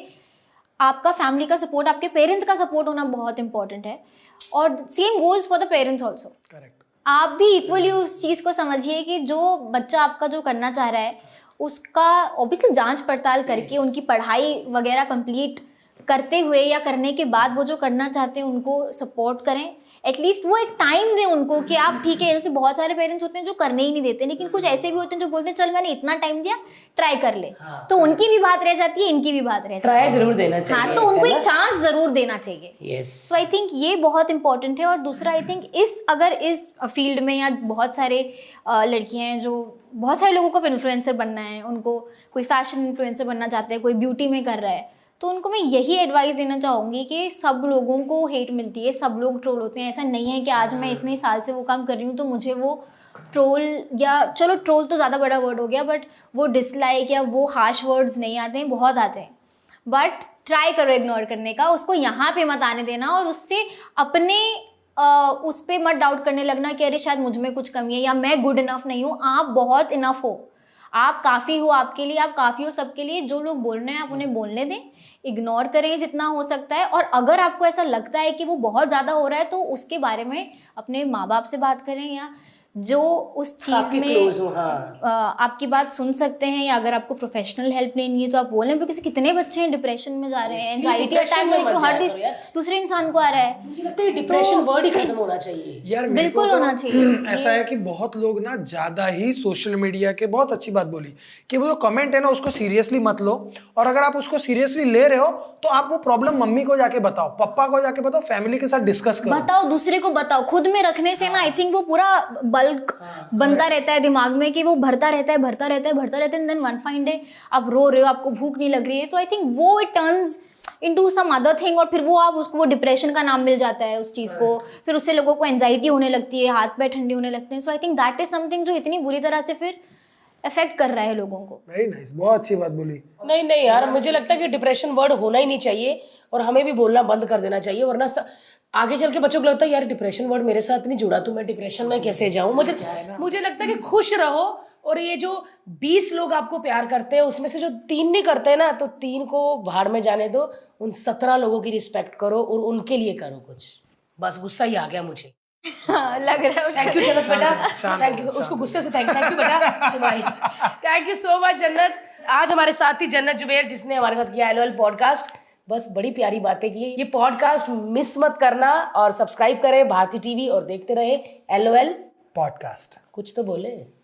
आपका फैमिली का सपोर्ट, आपके पेरेंट्स का सपोर्ट होना बहुत इंपॉर्टेंट है, और same goes for the parents also. Correct. आप भी इक्वली उस चीज़ को समझिए कि जो बच्चा आपका जो करना चाह रहा है उसका ऑब्वियसली जांच पड़ताल करके उनकी पढ़ाई वगैरह कंप्लीट करते हुए या करने के बाद वो जो करना चाहते हैं उनको सपोर्ट करें। एटलीस्ट वो एक टाइम दें उनको कि आप ठीक है, जैसे बहुत सारे पेरेंट्स होते हैं जो करने ही नहीं देते, लेकिन कुछ ऐसे भी होते हैं जो बोलते हैं चल मैंने इतना टाइम दिया, ट्राई कर ले। तो उनकी भी बात रह जाती है, इनकी भी बात रह जाती है। ट्राई जरूर देना चाहिए। हाँ, तो उनको एक चांस जरूर देना चाहिए। सो आई थिंक ये बहुत इंपॉर्टेंट है। और दूसरा आई थिंक अगर इस फील्ड में या बहुत सारे लड़कियां हैं जो, बहुत सारे लोगों को इन्फ्लुएंसर बनना है, उनको कोई फैशन इन्फ्लुएंसर बनना चाहते हैं, कोई ब्यूटी में कर रहा है, तो उनको मैं यही एडवाइस देना चाहूँगी कि सब लोगों को हेट मिलती है, सब लोग ट्रोल होते हैं। ऐसा नहीं है कि आज मैं इतने साल से वो काम कर रही हूँ तो मुझे वो ट्रोल, या चलो ट्रोल तो ज़्यादा बड़ा वर्ड हो गया, बट वो डिसलाइक या वो हार्श वर्ड्स नहीं आते हैं, बहुत आते हैं। बट ट्राई करो इग्नोर करने का, उसको यहाँ पे मत आने देना, और उससे अपने उस पर मत डाउट करने लगना कि अरे शायद मुझ में कुछ कमी है या मैं गुड इनफ नहीं हूँ। आप बहुत इनफ हो, आप काफ़ी हो, आपके लिए आप काफ़ी हो, सबके लिए। जो लोग बोल रहे हैं आप उन्हें बोलने दें, इग्नोर करें जितना हो सकता है। और अगर आपको ऐसा लगता है कि वो बहुत ज़्यादा हो रहा है तो उसके बारे में अपने माँ बाप से बात करें, या जो उस चीज़ में आपकी बात सुन सकते हैं, या अगर आपको प्रोफेशनल हेल्प लेनी है तो आप बोलें। क्योंकि कितने बच्चे हैं डिप्रेशन में जा रहे हैं, एंजाइटी अटैक में हर दूसरे इंसान को आ रहा है। मुझे लगता है डिप्रेशन वर्ड ही खत्म होना चाहिए यार, बिल्कुल होना चाहिए। ऐसा है कि बहुत लोग ना ज्यादा ही सोशल मीडिया के, बहुत अच्छी बात बोली कि वो जो कमेंट है ना उसको सीरियसली मत लो, और अगर आप उसको सीरियसली ले रहे हो तो आप वो प्रॉब्लम मम्मी को जाके बताओ, पापा को जाके बताओ, फैमिली के साथ डिस्कस करो, बताओ, दूसरे को बताओ। खुद में रखने से ना आई थिंक वो पूरा बल्क बनता रहता है दिमाग में, कि वो भरता रहता है, and then one fine day आप रो रहे हो, आपको भूख नहीं लग रही है, तो आई थिंक वो it turns into some other thing, और फिर वो आप उसको वो डिप्रेशन का नाम मिल जाता है उस चीज़ को, फिर उससे लोगों को एंजाइटी होने लगती है, हाथ पैर ठंडे होने लगते हैं। So I think that is something जो इतनी बुरी तरह से फिर अफेक्ट कर रहा है लोगों को। वेरी नाइस, बहुत अच्छी बात बोली। नहीं नहीं यार, मुझे लगता है कि डिप्रेशन वर्ड होना ही नहीं चाहिए और हमें भी बोलना बंद कर देना चाहिए, वरना आगे चल के बच्चों को लगता है यार डिप्रेशन वर्ड मेरे साथ नहीं जुड़ा तो मैं डिप्रेशन में कैसे जाऊं। मुझे लगता है कि खुश रहो, और ये जो 20 लोग आपको प्यार करते हैं उसमें से जो 3 नहीं करते ना, तो 3 को भाड़ में जाने दो, उन 17 लोगों की रिस्पेक्ट करो और उनके लिए करो कुछ। बस गुस्सा ही आ गया मुझे। लग रहा है। थैंक यू जन्नत बेटा, थैंक यू। उसको गुस्से से थैंक यू बेटा तुम्हारी। थैंक यू सो मच जन्नत। आज हमारे साथ थी जन्नत जुबैर, जिसने हमारे साथ किया LOL पॉडकास्ट। बस बड़ी प्यारी बातें की। ये पॉडकास्ट मिस मत करना और सब्सक्राइब करें भारती टीवी और देखते रहे LOL पॉडकास्ट। कुछ तो बोले।